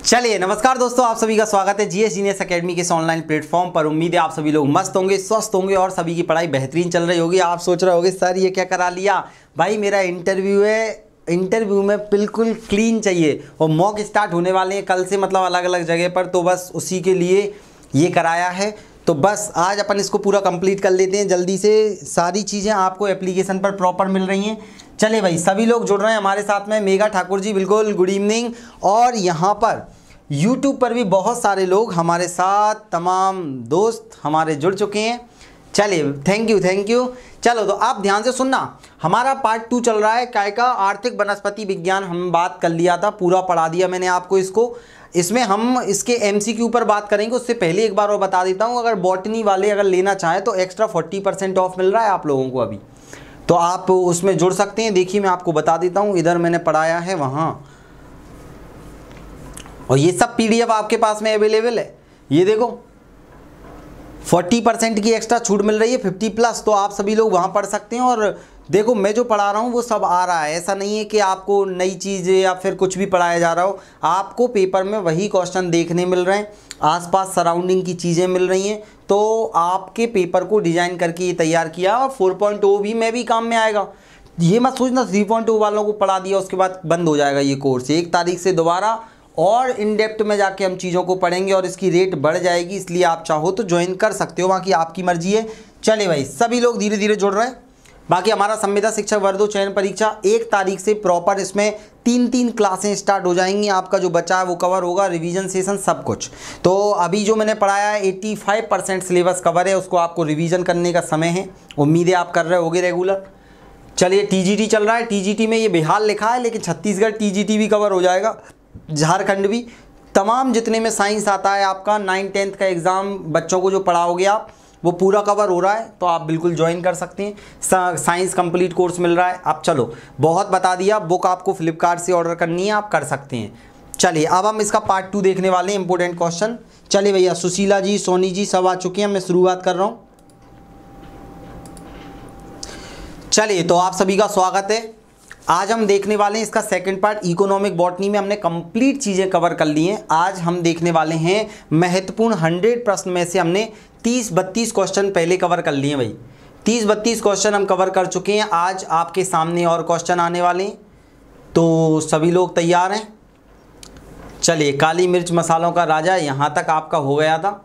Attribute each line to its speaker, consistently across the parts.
Speaker 1: चलिए नमस्कार दोस्तों, आप सभी का स्वागत है जीएस जीनियस एकेडमी के इस ऑनलाइन प्लेटफॉर्म पर। उम्मीद है आप सभी लोग मस्त होंगे, स्वस्थ होंगे और सभी की पढ़ाई बेहतरीन चल रही होगी। आप सोच रहे होंगे सर ये क्या करा लिया भाई, मेरा इंटरव्यू है, इंटरव्यू में बिल्कुल क्लीन चाहिए और मॉक स्टार्ट होने वाले हैं कल से, मतलब अलग अलग जगह पर, तो बस उसी के लिए ये कराया है। तो बस आज अपन इसको पूरा कंप्लीट कर लेते हैं जल्दी से। सारी चीज़ें आपको एप्लीकेशन पर प्रॉपर मिल रही हैं। चले भाई, सभी लोग जुड़ रहे हैं हमारे साथ में। मेघा ठाकुर जी बिल्कुल गुड इवनिंग। और यहाँ पर YouTube पर भी बहुत सारे लोग हमारे साथ, तमाम दोस्त हमारे जुड़ चुके हैं। चलिए थैंक यू। चलो तो आप ध्यान से सुनना, हमारा पार्ट 2 चल रहा है काय का, आर्थिक वनस्पति विज्ञान। हम बात कर लिया था, पूरा पढ़ा दिया मैंने आपको इसको। इसमें हम इसके MCQ पर बात करेंगे। उससे पहले एक बार और बता देता हूँ, अगर बॉटनी वाले अगर लेना चाहें तो एक्स्ट्रा 40% ऑफ मिल रहा है आप लोगों को अभी, तो आप उसमें जुड़ सकते हैं। देखिए मैं आपको बता देता हूँ, इधर मैंने पढ़ाया है वहाँ, और ये सब PDF आपके पास में अवेलेबल है। ये देखो 40% की एक्स्ट्रा छूट मिल रही है, 50+, तो आप सभी लोग वहाँ पढ़ सकते हैं। और देखो मैं जो पढ़ा रहा हूँ वो सब आ रहा है, ऐसा नहीं है कि आपको नई चीज़ें या फिर कुछ भी पढ़ाया जा रहा हो। आपको पेपर में वही क्वेश्चन देखने मिल रहे हैं, आसपास सराउंडिंग की चीज़ें मिल रही हैं, तो आपके पेपर को डिज़ाइन करके ये तैयार किया। और 4.0 भी में भी काम में आएगा। ये मत सोचना 3.2 वालों को पढ़ा दिया उसके बाद बंद हो जाएगा ये कोर्स। 1 तारीख से दोबारा और इन डेप्थ में जाके हम चीज़ों को पढ़ेंगे और इसकी रेट बढ़ जाएगी, इसलिए आप चाहो तो ज्वाइन कर सकते हो, बाकी आपकी मर्जी है। चले भाई, सभी लोग धीरे धीरे जुड़ रहे हैं। बाकी हमारा संविदा शिक्षक वर्दो चयन परीक्षा 1 तारीख से प्रॉपर, इसमें 3 क्लासें स्टार्ट हो जाएंगी। आपका जो बचा है वो कवर होगा, रिवीजन सेशन सब कुछ। तो अभी जो मैंने पढ़ाया है 85% सिलेबस कवर है, उसको आपको रिवीजन करने का समय है। उम्मीद है आप कर रहे होगे रेगुलर। चलिए TGT चल रहा है, TGT में ये बिहार लिखा है लेकिन छत्तीसगढ़ TGT भी कवर हो जाएगा, झारखंड भी, तमाम जितने में साइंस आता है आपका 9-10th का एग्ज़ाम बच्चों को जो पढ़ाओगे आप, वो पूरा कवर हो रहा है। तो आप बिल्कुल ज्वाइन कर सकते हैं। साइंस कंप्लीट कोर्स मिल रहा है। अब चलो बहुत बता दिया, बुक आपको फ्लिपकार्ट से ऑर्डर करनी है, आप कर सकते हैं। चलिए अब हम इसका पार्ट 2 देखने वाले हैं, इंपॉर्टेंट क्वेश्चन। चलिए भैया, सुशीला जी, सोनी जी सब आ चुके हैं, मैं शुरुआत कर रहा हूँ। चलिए तो आप सभी का स्वागत है। आज हम देखने वाले हैं इसका सेकंड पार्ट। इकोनॉमिक बॉटनी में हमने कंप्लीट चीज़ें कवर कर ली हैं। आज हम देखने वाले हैं महत्वपूर्ण 100 प्रश्न में से हमने 30-32 क्वेश्चन पहले कवर कर लिए हैं भाई। 30-32 क्वेश्चन हम कवर कर चुके हैं। आज आपके सामने और क्वेश्चन आने वाले हैं, तो सभी लोग तैयार हैं। चलिए, काली मिर्च मसालों का राजा, यहाँ तक आपका हो गया था।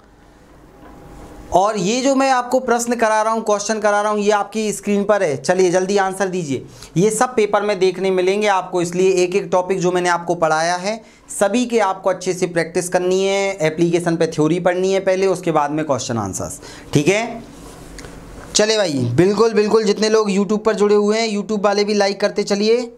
Speaker 1: और ये जो मैं आपको प्रश्न करा रहा हूँ, क्वेश्चन करा रहा हूँ, ये आपकी स्क्रीन पर है। चलिए जल्दी आंसर दीजिए। ये सब पेपर में देखने मिलेंगे आपको, इसलिए एक एक टॉपिक जो मैंने आपको पढ़ाया है सभी के आपको अच्छे से प्रैक्टिस करनी है। एप्लीकेशन पे थ्योरी पढ़नी है पहले, उसके बाद में क्वेश्चन आंसर्स, ठीक है। चले भाई, बिल्कुल जितने लोग यूट्यूब पर जुड़े हुए हैं, यूट्यूब वाले भी लाइक करते चलिए,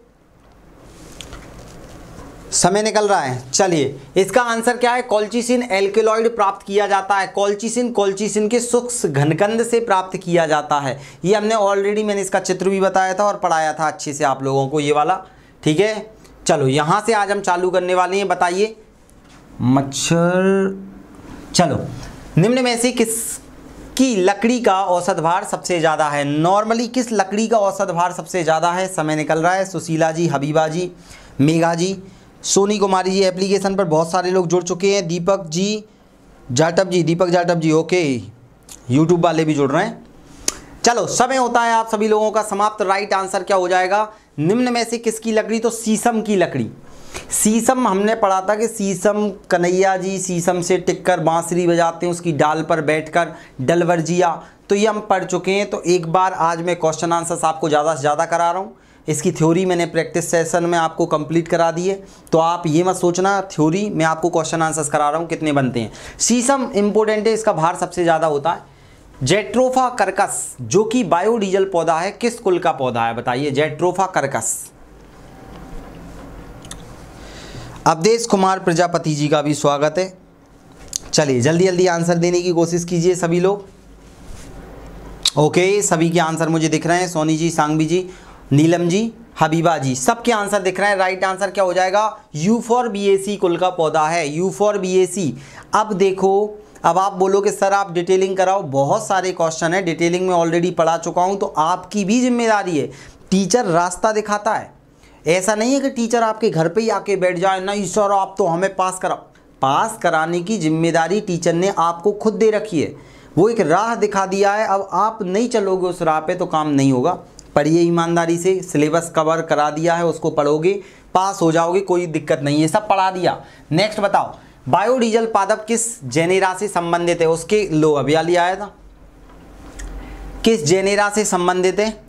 Speaker 1: समय निकल रहा है। चलिए इसका आंसर क्या है, कॉल्चिसिन एल्केलॉइड प्राप्त किया जाता है। कॉल्चिसिन के सूक्ष्म घनकंद से प्राप्त किया जाता है। ये हमने ऑलरेडी, मैंने इसका चित्र भी बताया था और पढ़ाया था अच्छे से आप लोगों को, ये वाला, ठीक है। चलो यहाँ से आज हम चालू करने वाले हैं। बताइए मच्छर। चलो, निम्न में से किसकी लकड़ी का औसत भार सबसे ज़्यादा है? नॉर्मली किस लकड़ी का औसत भार सबसे ज़्यादा है? समय निकल रहा है। सुशीला जी, हबीबा जी, मेघा जी, सोनी कुमारी जी, एप्लीकेशन पर बहुत सारे लोग जुड़ चुके हैं। दीपक जाटव जी, ओके, यूट्यूब वाले भी जुड़ रहे हैं। चलो, समय होता है आप सभी लोगों का समाप्त। राइट आंसर क्या हो जाएगा? निम्न में से किसकी लकड़ी? तो शीशम की लकड़ी। शीशम हमने पढ़ा था कि शीशम, कन्हैया जी शीशम से टिककर बांसुरी बजाते हैं, उसकी डाल पर बैठकर, डलवर्जिया, तो ये हम पढ़ चुके हैं। तो एक बार आज मैं क्वेश्चन आंसर्स आपको ज़्यादा से ज़्यादा करा रहा हूँ। इसकी थ्योरी मैंने प्रैक्टिस सेशन में आपको कंप्लीट करा दी है, तो आप ये मत सोचना थ्योरी मैं आपको क्वेश्चन आंसर्स करा रहा हूँ कितने बनते हैं। शीशम इंपॉर्टेंट है, इसका भार सबसे ज़्यादा होता है। जेट्रोफा कर्कस जो कि बायोडीजल पौधा है, किस कुल का पौधा है? बताइए। Jatropha curcas. अवधेश कुमार प्रजापति जी का भी स्वागत है। चलिए जल्दी आंसर देने की कोशिश कीजिए सभी लोग। ओके, सभी के आंसर मुझे दिख रहे हैं। सोनी जी, सांगवी जी, नीलम जी, हबीबा जी, सबके आंसर दिख रहे हैं। राइट आंसर क्या हो जाएगा? यूफोर्बिएसी कुल का पौधा है, यूफोर्बिएसी। अब देखो, अब आप बोलोगे सर आप डिटेलिंग कराओ, बहुत सारे क्वेश्चन है, डिटेलिंग में ऑलरेडी पढ़ा चुका हूं, तो आपकी भी जिम्मेदारी है। टीचर रास्ता दिखाता है, ऐसा नहीं है कि टीचर आपके घर पे ही आके बैठ जाए, नहीं सर आप तो हमें पास कराओ। पास कराने की जिम्मेदारी टीचर ने आपको खुद दे रखी है। वो एक राह दिखा दिया है, अब आप नहीं चलोगे उस राह पे तो काम नहीं होगा। पढ़िए ईमानदारी से, सिलेबस कवर करा दिया है, उसको पढ़ोगे पास हो जाओगे, कोई दिक्कत नहीं है, सब पढ़ा दिया। नेक्स्ट बताओ, बायोडीजल पादप किस जेनेरा से संबंधित है? उसके लो अभी आया था, किस जेनेरा से संबंधित है?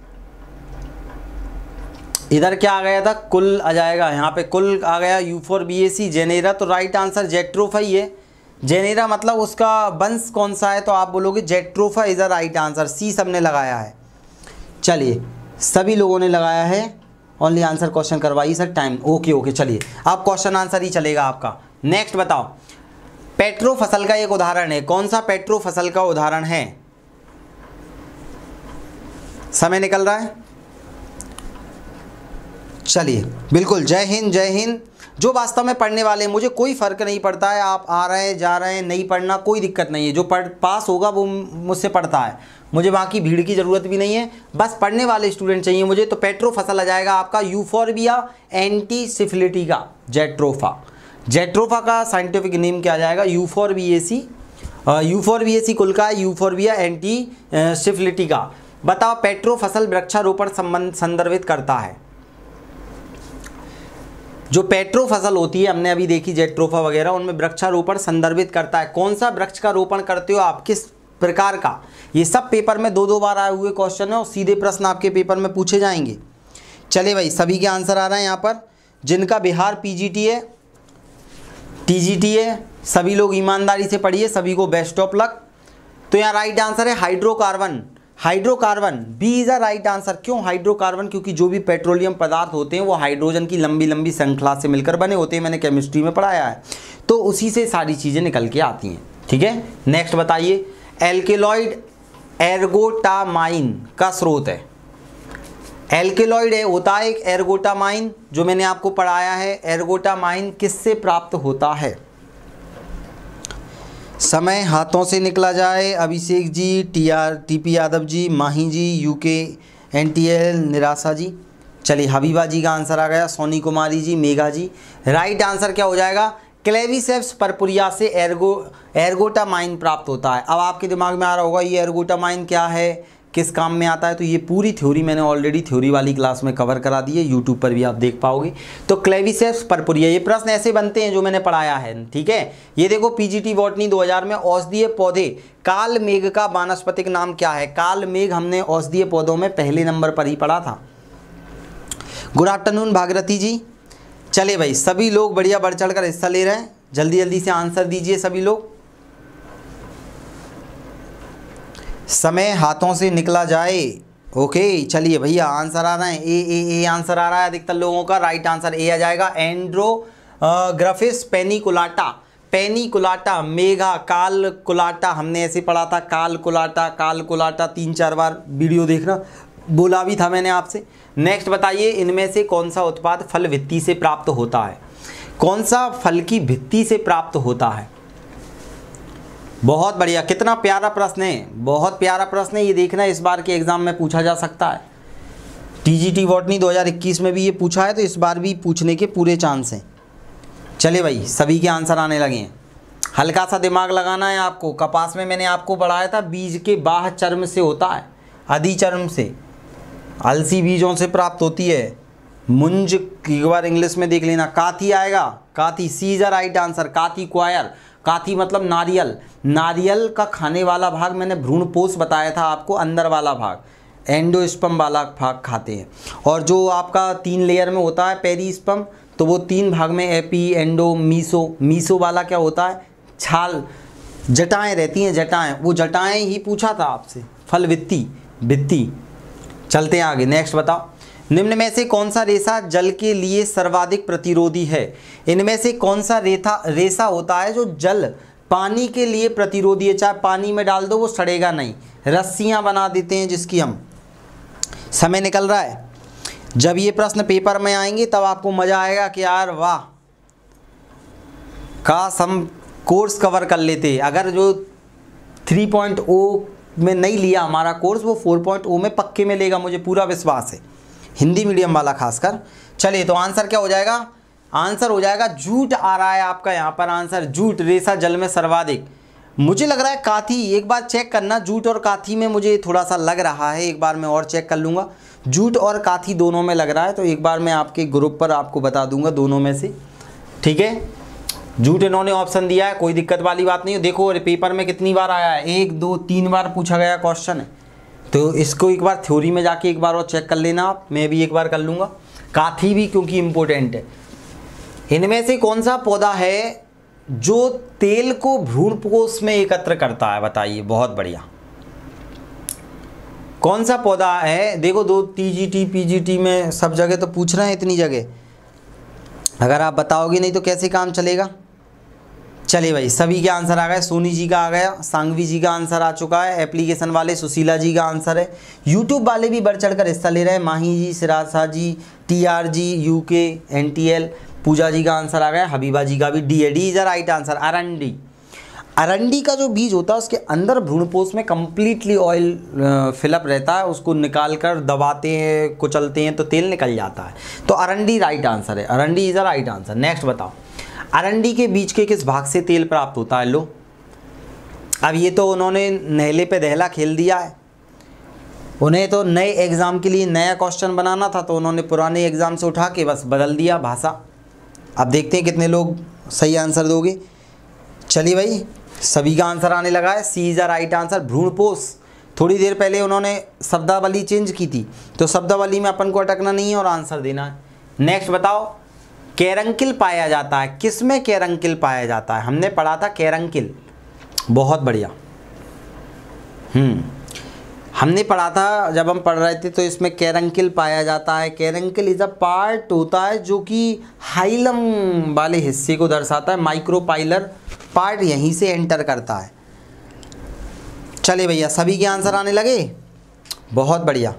Speaker 1: इधर क्या आ गया था? कुल आ जाएगा, यहाँ पे कुल आ गया, यूफोरबिएसी जेनेरा, तो राइट आंसर जेट्रोफा ही है। जेनेरा मतलब उसका वंश कौन सा है, तो आप बोलोगे jatropha is the right answer. C सबने लगाया है। चलिए सभी लोगों ने लगाया है, ओनली आंसर क्वेश्चन करवाइए सर, टाइम ओके। चलिए अब क्वेश्चन आंसर ही चलेगा आपका। नेक्स्ट बताओ, पेट्रो फसल का एक उदाहरण है, कौन सा पेट्रो फसल का उदाहरण है? समय निकल रहा है, चलिए बिल्कुल। जय हिंद जय हिंद। जो वास्तव में पढ़ने वाले, मुझे कोई फ़र्क नहीं पड़ता है आप आ रहे हैं जा रहे हैं, नहीं पढ़ना कोई दिक्कत नहीं है। जो पास होगा वो मुझसे पढ़ता है, मुझे बाकी भीड़ की ज़रूरत भी नहीं है, बस पढ़ने वाले स्टूडेंट चाहिए मुझे। तो पेट्रो फसल आ जाएगा आपका यूफोरबिया एंटीसिफिलिटिका, जेट्रोफा का साइंटिफिक नेम क्या आ जाएगा? यूफोरबिएसी कुल का यूफोरबिया एंटीसिफिलिटिका। बताओ पेट्रो फसल वृक्षारोपण संबंध संदर्भित करता है। जो पेट्रो फसल होती है हमने अभी देखी जेट्रोफा वगैरह, उनमें वृक्षारोपण संदर्भित करता है। कौन सा वृक्ष का रोपण करते हो आप, किस प्रकार का? ये सब पेपर में दो बार आए हुए क्वेश्चन है और सीधे प्रश्न आपके पेपर में पूछे जाएंगे। चलिए भाई सभी के आंसर आ रहे हैं यहाँ पर। जिनका बिहार पीजीटी है, टीजीटी है, सभी लोग ईमानदारी से पढ़िए, सभी को बेस्ट ऑफ लक। तो यहाँ राइट आंसर है hydrocarbon, B is a right answer. क्यों हाइड्रोकार्बन? क्योंकि जो भी पेट्रोलियम पदार्थ होते हैं वो हाइड्रोजन की लंबी लंबी श्रृंखला से मिलकर बने होते हैं, मैंने केमिस्ट्री में पढ़ाया है, तो उसी से सारी चीज़ें निकल के आती हैं। ठीक है, नेक्स्ट बताइए, एल्केलॉइड एर्गोटामाइन का स्रोत है। एल्केलॉइड होता है एक एर्गोटामाइन, जो मैंने आपको पढ़ाया है। एर्गोटामाइन किससे प्राप्त होता है? समय हाथों से निकला जाए। अभिषेक जी, टीपी यादव जी, माही जी, यूके एनटीएल, निराशा जी। चलिए हबीबा जी का आंसर आ गया, सोनी कुमारी जी, मेघा जी। राइट आंसर क्या हो जाएगा? क्लेविसेप्स पर्पुरिया से एर्गोटामाइन प्राप्त होता है। अब आपके दिमाग में आ रहा होगा ये एर्गोटामाइन क्या है, किस काम में आता है? तो ये पूरी थ्योरी मैंने ऑलरेडी थ्योरी वाली क्लास में कवर करा दी है, यूट्यूब पर भी आप देख पाओगे। तो क्लेविसेप्स पर्पुरिया, ये प्रश्न ऐसे बनते हैं जो मैंने पढ़ाया है। ठीक है, ये देखो पीजीटी बॉटनी 2000 में औषधीय पौधे काल मेघ का वानस्पतिक नाम क्या है? काल मेघ हमने औषधीय पौधों में पहले नंबर पर ही पढ़ा था। गुड आफ्टरनून भागीरथी जी। चले भाई सभी लोग बढ़िया बढ़ चढ़ कर हिस्सा ले रहे हैं, जल्दी जल्दी से आंसर दीजिए सभी लोग, समय हाथों से निकला जाए। ओके चलिए भैया आंसर आ रहे हैं, ए आंसर आ रहा है अधिकतर लोगों का। राइट आंसर ए आ जाएगा, एंड्रोग्राफिस पेनिकुलाटा, मेघा कालकुलाटा, हमने ऐसे पढ़ा था कालकुलाटा 3-4 बार वीडियो देखना, बोला भी था मैंने आपसे। नेक्स्ट बताइए, इनमें से कौन सा उत्पाद फल भित्ति से प्राप्त होता है? कौन सा फल की भित्ति से प्राप्त होता है? बहुत बढ़िया, कितना प्यारा प्रश्न है, बहुत प्यारा प्रश्न है। ये देखना इस बार के एग्जाम में पूछा जा सकता है। टीजीटी बॉटनी 2021 में भी ये पूछा है, तो इस बार भी पूछने के पूरे चांस हैं। चलिए भाई सभी के आंसर आने लगे हैं, हल्का सा दिमाग लगाना है आपको। कपास में मैंने आपको पढ़ाया था बीज के बाह्य चर्म से होता है, अधिचर्म से, अलसी बीजों से प्राप्त होती है। मुंज एक बार इंग्लिश में देख लेना, काथी आएगा, काथी, सी इज द राइट आंसर। काथी क्वायर, काथी मतलब नारियल, नारियल का खाने वाला भाग मैंने भ्रूणपोष बताया था आपको, अंदर वाला भाग, एंडोस्पर्म वाला भाग खाते हैं। और जो आपका 3 लेयर में होता है पेरिस्पर्म, तो वो 3 भाग में एपी, एंडो, मीसो वाला क्या होता है? छाल, जटाएं रहती हैं, जटाएं, वो जटाएं ही पूछा था आपसे, फल भित्ति। चलते हैं आगे, नेक्स्ट बताओ, निम्न में से कौन सा रेशा जल के लिए सर्वाधिक प्रतिरोधी है? इनमें से कौन सा रेशा होता है जो जल पानी के लिए प्रतिरोधी है? चाहे पानी में डाल दो वो सड़ेगा नहीं, रस्सियां बना देते हैं जिसकी हम। समय निकल रहा है, जब ये प्रश्न पेपर में आएंगे तब आपको मजा आएगा कि यार वाह, काश हम कोर्स कवर कर लेते। अगर जो 3.0 में नहीं लिया हमारा कोर्स, वो 4.0 में पक्के में लेगा, मुझे पूरा विश्वास है, हिंदी मीडियम वाला खासकर। चलिए तो आंसर क्या हो जाएगा? आंसर हो जाएगा जूट आ रहा है आपका यहाँ पर आंसर, जूट रेशा जल में सर्वाधिक। मुझे लग रहा है काथी, एक बार चेक करना, जूट और काथी में मुझे थोड़ा सा लग रहा है, एक बार मैं और चेक कर लूँगा। जूट और काथी दोनों में लग रहा है, तो एक बार मैं आपके ग्रुप पर आपको बता दूंगा दोनों में से, ठीक है। जूट इन्होंने ऑप्शन दिया है, कोई दिक्कत वाली बात नहीं है। देखो पेपर में कितनी बार आया है, 1 2 3 बार पूछा गया क्वेश्चन है, तो इसको एक बार थ्योरी में जाके एक बार और चेक कर लेना आप, मैं भी एक बार कर लूँगा। काथी भी क्योंकि इम्पोर्टेंट है। इनमें से कौन सा पौधा है जो तेल को भ्रूणपोष में एकत्र करता है, बताइए। बहुत बढ़िया, कौन सा पौधा है? देखो दो टीजीटी पीजीटी में सब जगह तो पूछ रहे हैं, इतनी जगह, अगर आप बताओगे नहीं तो कैसे काम चलेगा। चलिए भाई, सभी के आंसर आ गए। सोनी जी का आ गया, सांगवी जी का आंसर आ चुका है, एप्लीकेशन वाले सुशीला जी का आंसर है, यूट्यूब वाले भी बढ़ चढ़ कर हिस्सा ले रहे हैं, माही जी, सिरासा जी, टीआर जी, यूके, एनटीएल, पूजा जी का आंसर आ गया, हबीबा जी का भी डी है। D is right answer. अरंडी, अरंडी का जो बीज होता है उसके अंदर भ्रूणपोष में कंप्लीटली ऑयल फिलअप रहता है, उसको निकाल कर दबाते हैं, कुचलते हैं तो तेल निकल जाता है, तो अरंडी राइट आंसर है। अरंडी is a right answer. Next बताओ, अरंडी के बीज के किस भाग से तेल प्राप्त होता है? लो, अब ये तो उन्होंने नहले पे दहला खेल दिया है, उन्हें तो नए एग्ज़ाम के लिए नया क्वेश्चन बनाना था, तो उन्होंने पुराने एग्ज़ाम से उठा के बस बदल दिया भाषा। अब देखते हैं कितने लोग सही आंसर दोगे। चलिए भाई, सभी का आंसर आने लगा है। सी इज अ राइट आंसर। भ्रूणपोष, थोड़ी देर पहले उन्होंने शब्दावली चेंज की थी, तो शब्दावली में अपन को अटकना नहीं है और आंसर देना है। नेक्स्ट बताओ, कैरंकिल पाया जाता है, किस में कैरंकिल पाया जाता है? हमने पढ़ा था कैरंकिल, बहुत बढ़िया। हमने पढ़ा था जब हम पढ़ रहे थे, तो इसमें कैरंकिल पाया जाता है। कैरंकिल इज अ पार्ट होता है जो कि हाइलम वाले हिस्से को दर्शाता है, माइक्रोपाइलर पार्ट यहीं से एंटर करता है। चले भैया, सभी के आंसर आने लगे, बहुत बढ़िया,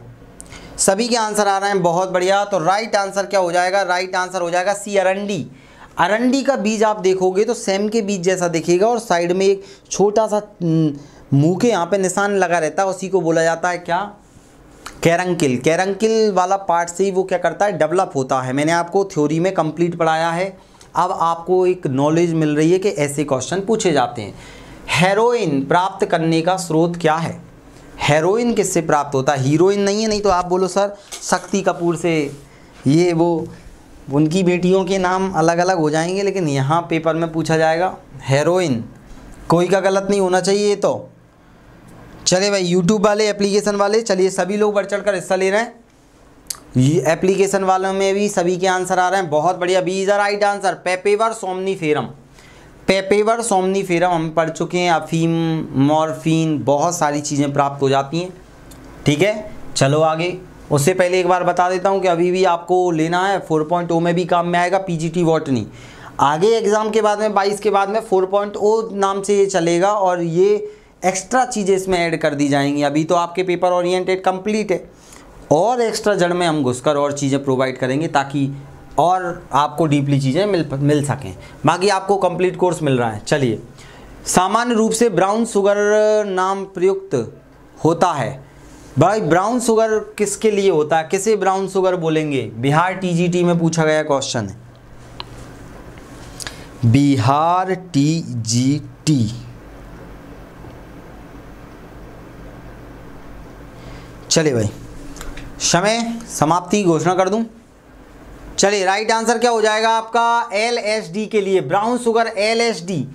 Speaker 1: सभी के आंसर आ रहे हैं, बहुत बढ़िया। तो राइट आंसर क्या हो जाएगा? राइट आंसर हो जाएगा सी, अरंडी। अरंडी का बीज आप देखोगे तो सेम के बीज जैसा दिखेगा और साइड में एक छोटा सा मुंह के यहाँ पे निशान लगा रहता है, उसी को बोला जाता है क्या? कैरंकिल। कैरंकिल वाला पार्ट से ही वो क्या करता है? डेवलप होता है। मैंने आपको थ्योरी में कंप्लीट पढ़ाया है, अब आपको एक नॉलेज मिल रही है कि ऐसे क्वेश्चन पूछे जाते हैं। हेरोइन प्राप्त करने का स्रोत क्या है? हेरोइन किससे प्राप्त होता है? हीरोइन नहीं है, नहीं तो आप बोलो सर शक्ति कपूर से, ये वो उनकी बेटियों के नाम अलग अलग हो जाएंगे, लेकिन यहाँ पेपर में पूछा जाएगा हेरोइन, कोई का गलत नहीं होना चाहिए। तो चले भाई, यूट्यूब वाले, एप्लीकेशन वाले, चलिए सभी लोग बढ़ चढ़ कर हिस्सा ले रहे हैं। ये एप्लीकेशन वालों में भी सभी के आंसर आ रहे हैं, बहुत बढ़िया। B is the right answer. पेपेवर सोमनीफेरम, पेपेवर सोमनीफेरम हम पढ़ चुके हैं। अफीम, मॉर्फिन, बहुत सारी चीज़ें प्राप्त हो जाती हैं, ठीक है। चलो आगे, उससे पहले एक बार बता देता हूँ कि अभी भी आपको लेना है 4.0 में भी काम में आएगा पीजीटी बॉटनी। आगे एग्ज़ाम के बाद में 22 के बाद में 4.0 नाम से ये चलेगा और ये एक्स्ट्रा चीज़ें इसमें ऐड कर दी जाएंगी। अभी तो आपके पेपर ओरिएंटेड कंप्लीट है, और एक्स्ट्रा जड़ में हम घुसकर और चीज़ें प्रोवाइड करेंगे ताकि और आपको डीपली चीज़ें मिल सकें। बाकी आपको कंप्लीट कोर्स मिल रहा है। चलिए, सामान्य रूप से ब्राउन शुगर नाम प्रयुक्त होता है। भाई ब्राउन शुगर किसके लिए होता है? किसे ब्राउन शुगर बोलेंगे? बिहार टीजीटी में पूछा गया क्वेश्चन है, बिहार टीजीटी। चलिए भाई, समय समाप्ति घोषणा कर दूं। चलिए, राइट आंसर क्या हो जाएगा आपका? एलएसडी के लिए ब्राउन शुगर, एलएसडी।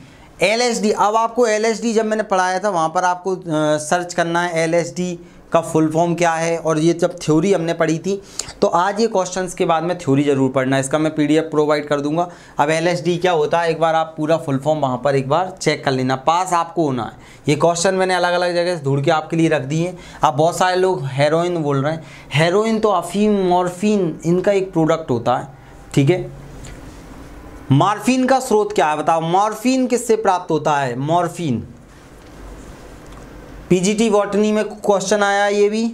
Speaker 1: एलएसडी, अब आपको एलएसडी जब मैंने पढ़ाया था वहाँ पर आपको सर्च करना है एलएसडी का फुल फॉर्म क्या है, और ये जब थ्योरी हमने पढ़ी थी, तो आज ये क्वेश्चंस के बाद में थ्योरी जरूर पढ़ना है, इसका मैं पीडीएफ प्रोवाइड कर दूंगा। अब एलएसडी क्या होता है, एक बार आप पूरा फुल फॉर्म वहाँ पर एक बार चेक कर लेना, पास आपको होना है। ये क्वेश्चन मैंने अलग अलग जगह से ढूंढ के आपके लिए रख दिए हैं। अब बहुत सारे लोग हेरोइन बोल रहे हैं, हेरोइन तो अफीम, मॉर्फिन, इनका एक प्रोडक्ट होता है, ठीक है। मॉर्फिन का स्रोत क्या है बताओ? मॉर्फिन किससे प्राप्त होता है? मॉर्फिन, पीजीटी बॉटनी में क्वेश्चन आया ये भी।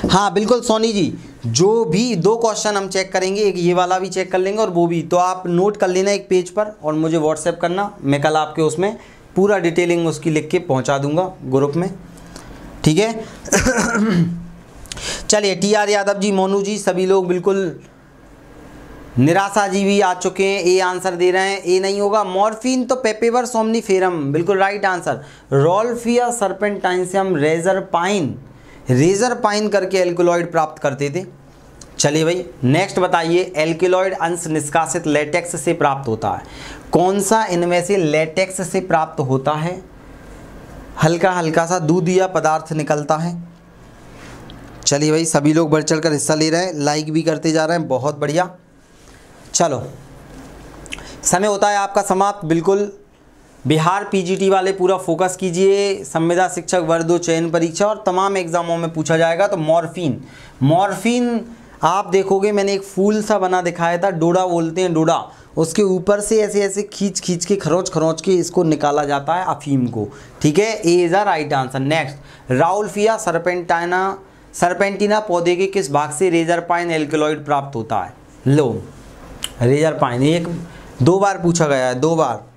Speaker 1: हाँ बिल्कुल सोनी जी, जो भी 2 क्वेश्चन हम चेक करेंगे, एक ये वाला भी चेक कर लेंगे और वो भी, तो आप नोट कर लेना एक पेज पर और मुझे व्हाट्सएप करना, मैं कल आपके उसमें पूरा डिटेलिंग उसकी लिख के पहुंचा दूंगा ग्रुप में, ठीक है। चलिए, टीआर यादव जी, मोनू जी, सभी लोग बिल्कुल निराशाजीवी आ चुके हैं, ए आंसर दे रहे हैं, ए नहीं होगा। मॉर्फिन तो पेपेवर सोमनीफेरम, बिल्कुल राइट आंसर। रोल्फिया सर्पेंटाइन से हम रेजर पाइन करके एल्कलॉइड प्राप्त करते थे। चलिए भाई नेक्स्ट बताइए, एल्कलॉइड अंश निष्कासित लेटेक्स से प्राप्त होता है। कौन सा इनमें से लेटेक्स से प्राप्त होता है? हल्का हल्का सा दूधिया पदार्थ निकलता है। चलिए भाई सभी लोग बढ़ चढ़कर हिस्सा ले रहे हैं, लाइक भी करते जा रहे हैं, बहुत बढ़िया। चलो समय होता है आपका समाप्त, बिल्कुल। बिहार पीजीटी वाले पूरा फोकस कीजिए, संविदा शिक्षक वर्ग 2 चयन परीक्षा और तमाम एग्जामों में पूछा जाएगा। तो मॉर्फिन आप देखोगे, मैंने एक फूल सा बना दिखाया था, डोडा बोलते हैं, डोडा, उसके ऊपर से ऐसे ऐसे खींच के खरोच के इसको निकाला जाता है अफीम को, ठीक है। A is a right answer. Next, rauwolfia serpentina पौधे के किस भाग से रेजर पाइन एल्कलॉइड प्राप्त होता है? लो रेजर पाइन 2 बार पूछा गया है, 2 बार।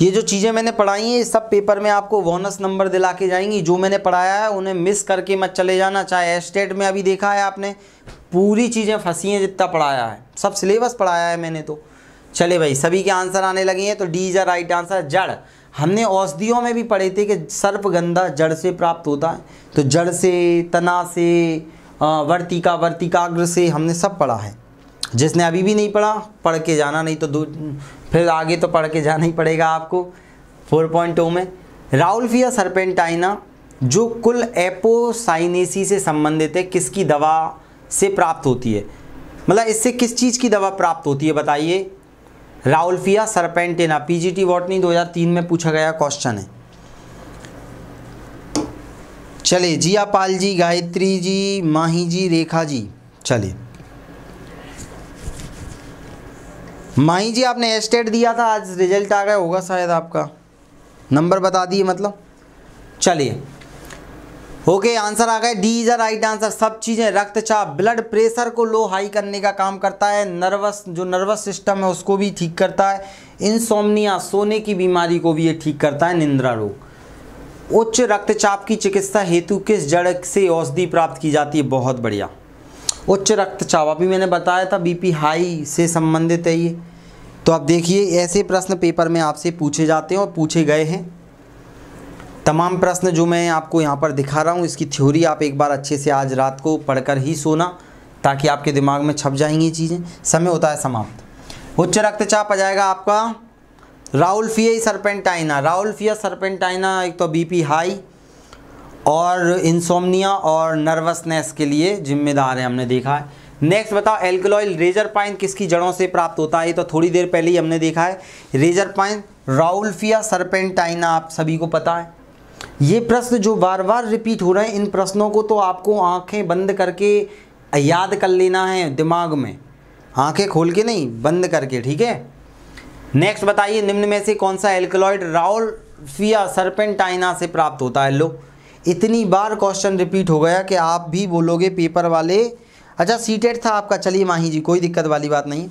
Speaker 1: ये जो चीज़ें मैंने पढ़ाई हैं सब पेपर में आपको बोनस नंबर दिला के जाएंगी। जो मैंने पढ़ाया है उन्हें मिस करके मत चले जाना। चाहे एस्टेट में अभी देखा है आपने, पूरी चीज़ें फंसी हैं, जितना पढ़ाया है सब सिलेबस पढ़ाया है मैंने तो। चले भाई सभी के आंसर आने लगे हैं। तो D is a right answer. जड़, हमने औषधियों में भी पढ़े थे कि सर्पगंधा जड़ से प्राप्त होता है। तो जड़ से, तना से, वर्तिकाग्र से हमने सब पढ़ा है। जिसने अभी भी नहीं पढ़ा पढ़ के जाना, नहीं तो फिर आगे तो पढ़ के जाना ही पड़ेगा आपको 4.2 में। राउल्फिया सर्पेंटाइना जो कुल एपोसाइनेसी से संबंधित है, किसकी दवा से प्राप्त होती है? मतलब इससे किस चीज़ की दवा प्राप्त होती है बताइए? राउल्फिया सर्पेंटिना, पीजीटी बॉटनी 2003 में पूछा गया क्वेश्चन है। चलिए जिया पाल जी, गायत्री जी, माही जी, रेखा जी। चलिए माही जी आपने एस्टेट दिया था, आज रिजल्ट आ गया होगा शायद, आपका नंबर बता दिए मतलब। चलिए ओके आंसर आ गया, D is a right answer. सब चीज़ें, रक्तचाप, ब्लड प्रेशर को लो हाई करने का काम करता है, नर्वस सिस्टम है उसको भी ठीक करता है, इंसोम्निया सोने की बीमारी को भी ये ठीक करता है, निंद्रा रोग। उच्च रक्तचाप की चिकित्सा हेतु किस जड़ से औषधि प्राप्त की जाती है? बहुत बढ़िया। उच्च रक्तचाप अभी मैंने बताया था, बीपी हाई से संबंधित है ये। तो अब देखिए ऐसे प्रश्न पेपर में आपसे पूछे जाते हैं और पूछे गए हैं। तमाम प्रश्न जो मैं आपको यहाँ पर दिखा रहा हूँ, इसकी थ्योरी आप एक बार अच्छे से आज रात को पढ़कर ही सोना, ताकि आपके दिमाग में छप जाएंगी चीज़ें। समय होता है समाप्त। उच्च रक्तचाप आ जाएगा आपका राउल्फिया सर्पेंटाइना, एक तो बीपी हाई और इंसोम्निया और नर्वसनेस के लिए जिम्मेदार है, हमने देखा है। नेक्स्ट बताओ, एल्कलॉइड रेजर पाइन किसकी जड़ों से प्राप्त होता है? ये तो थोड़ी देर पहले ही हमने देखा है। रेजर पाइन राउल्फिया सर्पेंटाइना, आप सभी को पता है। ये प्रश्न जो बार बार रिपीट हो रहे हैं, इन प्रश्नों को तो आपको आंखें बंद करके याद कर लेना है दिमाग में, आंखें खोल के नहीं, बंद करके, ठीक है। नेक्स्ट बताइए, निम्न में से कौन सा एल्कलॉइड राउल्फिया सर्पेंटाइना से प्राप्त होता है? लो इतनी बार क्वेश्चन रिपीट हो गया कि आप भी बोलोगे पेपर वाले। अच्छा सीटेट था आपका, चलिए माही जी कोई दिक्कत वाली बात नहीं,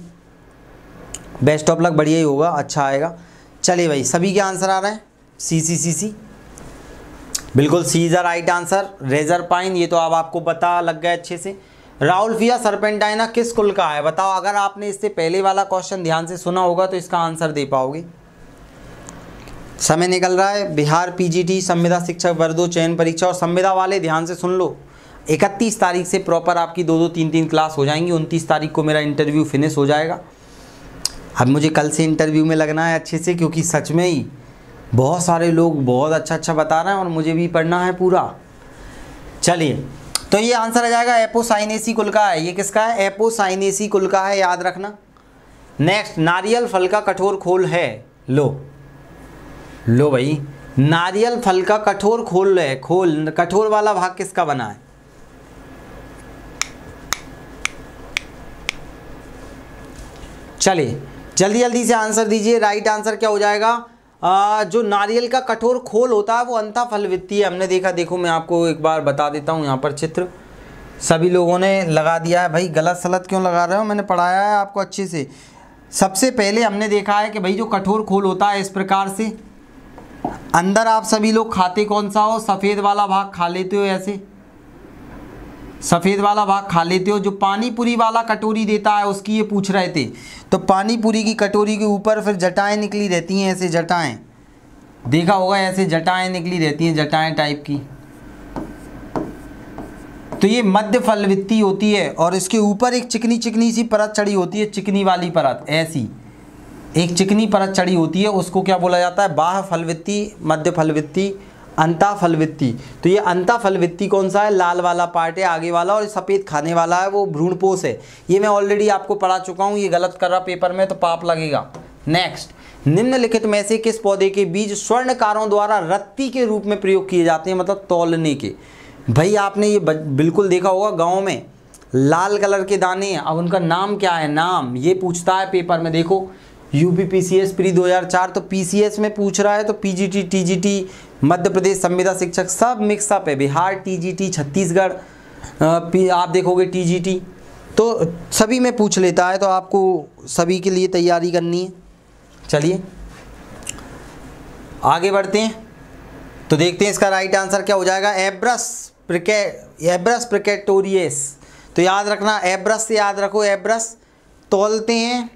Speaker 1: बेस्ट ऑफ लक, बढ़िया ही होगा, अच्छा आएगा। चलिए भाई सभी के आंसर आ रहे हैं। सी बिल्कुल C is the right answer. रेजर पाइन ये तो अब आपको पता लग गया अच्छे से। राउल्फिया सर्पेंटाइना किस कुल का है बताओ? अगर आपने इससे पहले वाला क्वेश्चन ध्यान से सुना होगा तो इसका आंसर दे पाओगे। समय निकल रहा है। बिहार पीजीटी संविदा शिक्षक वर्ग 2 चयन परीक्षा, और संविदा वाले ध्यान से सुन लो, 31 तारीख से प्रॉपर आपकी 2-2, 3-3 क्लास हो जाएंगी। 29 तारीख को मेरा इंटरव्यू फिनिश हो जाएगा। अब मुझे कल से इंटरव्यू में लगना है अच्छे से, क्योंकि सच में ही बहुत सारे लोग बहुत अच्छा बता रहे हैं और मुझे भी पढ़ना है पूरा। चलिए तो ये आंसर आ जाएगा एपोसाइनेसी कुल का है। ये किसका है? एपोसाइनेसी कुल का है, याद रखना। नेक्स्ट, नारियल फल का कठोर खोल है। लो भाई, नारियल फल का कठोर खोल है, खोल, कठोर वाला भाग किसका बना है? चलिए जल्दी से आंसर दीजिए। राइट आंसर क्या हो जाएगा? जो नारियल का कठोर खोल होता है वो अंतःफलवित्तीय, हमने देखा। देखो मैं आपको एक बार बता देता हूँ, यहाँ पर चित्र सभी लोगों ने लगा दिया है। भाई गलत सलत क्यों लगा रहे हो? मैंने पढ़ाया है आपको अच्छे से। सबसे पहले हमने देखा है कि भाई जो कठोर खोल होता है इस प्रकार से, अंदर आप सभी लोग खाते कौन सा हो? सफ़ेद वाला भाग खा लेते हो ऐसे, सफ़ेद वाला भाग खा लेते हो। जो पानी पूरी वाला कटोरी देता है उसकी ये पूछ रहे थे। तो पानी पूरी की कटोरी के ऊपर फिर जटाएं निकली रहती हैं, ऐसे जटाएं देखा होगा, ऐसे जटाएं निकली रहती हैं, जटाएं टाइप की। तो ये मध्य फलवित्ती होती है और इसके ऊपर एक चिकनी चिकनी सी परत चढ़ी होती है, चिकनी वाली परत, ऐसी एक चिकनी परत चढ़ी होती है, उसको क्या बोला जाता है? बाह्य फलवित्ती, मध्य फलवित्ती, अंता फलवित्ती। तो ये अंता फलवित्ती कौन सा है? लाल वाला पार्ट है आगे वाला, और सफ़ेद खाने वाला है वो भ्रूणपोष है। ये मैं ऑलरेडी आपको पढ़ा चुका हूँ, ये गलत कर रहा पेपर में तो पाप लगेगा। नेक्स्ट, निम्नलिखित में से किस पौधे के बीज स्वर्णकारों द्वारा रत्ती के रूप में प्रयोग किए जाते हैं, मतलब तौलने के? भाई आपने ये बिल्कुल देखा होगा गांव में लाल कलर के दाने, अब उनका नाम क्या है? नाम ये पूछता है पेपर में। देखो यूपी पीसीएस प्री 2004, तो पीसीएस में पूछ रहा है, तो पीजीटी, टीजीटी, मध्य प्रदेश संविदा शिक्षक सब मिक्सअप है। बिहार टीजीटी, छत्तीसगढ़ आप देखोगे टीजीटी, तो सभी में पूछ लेता है, तो आपको सभी के लिए तैयारी करनी है। चलिए आगे बढ़ते हैं, तो देखते हैं इसका राइट आंसर क्या हो जाएगा। एब्रस प्रिकेटोरियस। तो याद रखना, एब्रस से याद रखो, एब्रस तौलते हैं,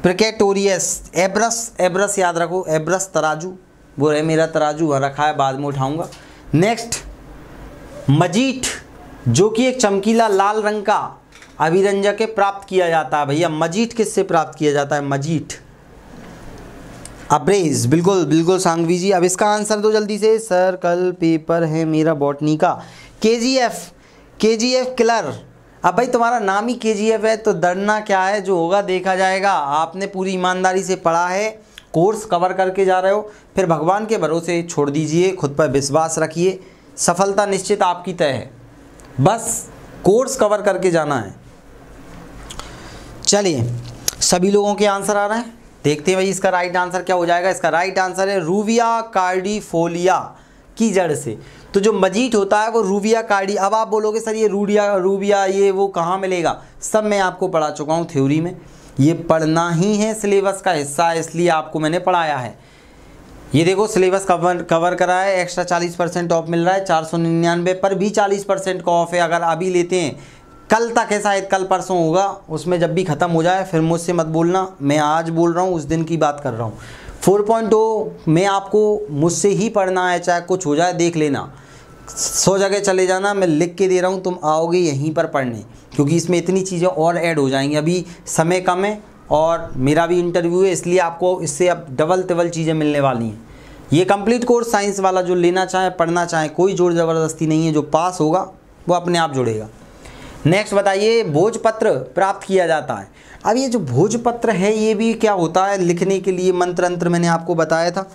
Speaker 1: प्रिकेटोरियस एब्रस याद रखो। एब्रस तराजू, वो है मेरा तराजू रखा है, बाद में उठाऊंगा। नेक्स्ट, मजीठ, जो कि एक चमकीला लाल रंग का अभिरंजक प्राप्त किया जाता है। भैया मजीठ किससे प्राप्त किया जाता है? मजीठ, अब्रेज। बिल्कुल बिल्कुल सांघवी जी, अब इसका आंसर दो जल्दी से। सर कल पेपर है मेरा बॉटनी का। KGF killer. अब भाई तुम्हारा नाम ही केजीएफ है, तो डरना क्या है, जो होगा देखा जाएगा। आपने पूरी ईमानदारी से पढ़ा है, कोर्स कवर करके जा रहे हो, फिर भगवान के भरोसे छोड़ दीजिए, खुद पर विश्वास रखिए, सफलता निश्चित आपकी तय है। बस कोर्स कवर करके जाना है। चलिए सभी लोगों के आंसर आ रहे हैं, देखते हैं भाई इसका राइट आंसर क्या हो जाएगा। इसका राइट आंसर है रूविया कार्डिफोलिया की जड़ से। तो जो मजीठ होता है वो रूविया कार्डी। अब आप बोलोगे सर ये रूबिया ये वो कहाँ मिलेगा? सब मैं आपको पढ़ा चुका हूँ थ्योरी में, ये पढ़ना ही है, सिलेबस का हिस्सा है, इसलिए आपको मैंने पढ़ाया है। ये देखो सिलेबस कवर करा है, एक्स्ट्रा 40% ऑफ मिल रहा है, 499 पर भी 40% का ऑफ है। अगर अभी लेते हैं, कल तक है, शायद कल परसों होगा, उसमें जब भी ख़त्म हो जाए फिर मुझसे मत बोलना, मैं आज बोल रहा हूँ, उस दिन की बात कर रहा हूँ। 4.0 में आपको मुझसे ही पढ़ना है, चाहे कुछ हो जाए, देख लेना, 100 जगह चले जाना, मैं लिख के दे रहा हूँ, तुम आओगे यहीं पर पढ़ने, क्योंकि इसमें इतनी चीज़ें और ऐड हो जाएंगी। अभी समय कम है और मेरा भी इंटरव्यू है, इसलिए आपको इससे अब डबल तिबल चीज़ें मिलने वाली हैं। ये कंप्लीट कोर्स साइंस वाला, जो लेना चाहे पढ़ना चाहे, कोई जोर ज़बरदस्ती नहीं है, जो पास होगा वो अपने आप जुड़ेगा। नेक्स्ट बताइए, भोजपत्र प्राप्त किया जाता है। अब ये जो भोजपत्र है ये भी क्या होता है? लिखने के लिए मंत्र अंत्र मैंने आपको बताया था।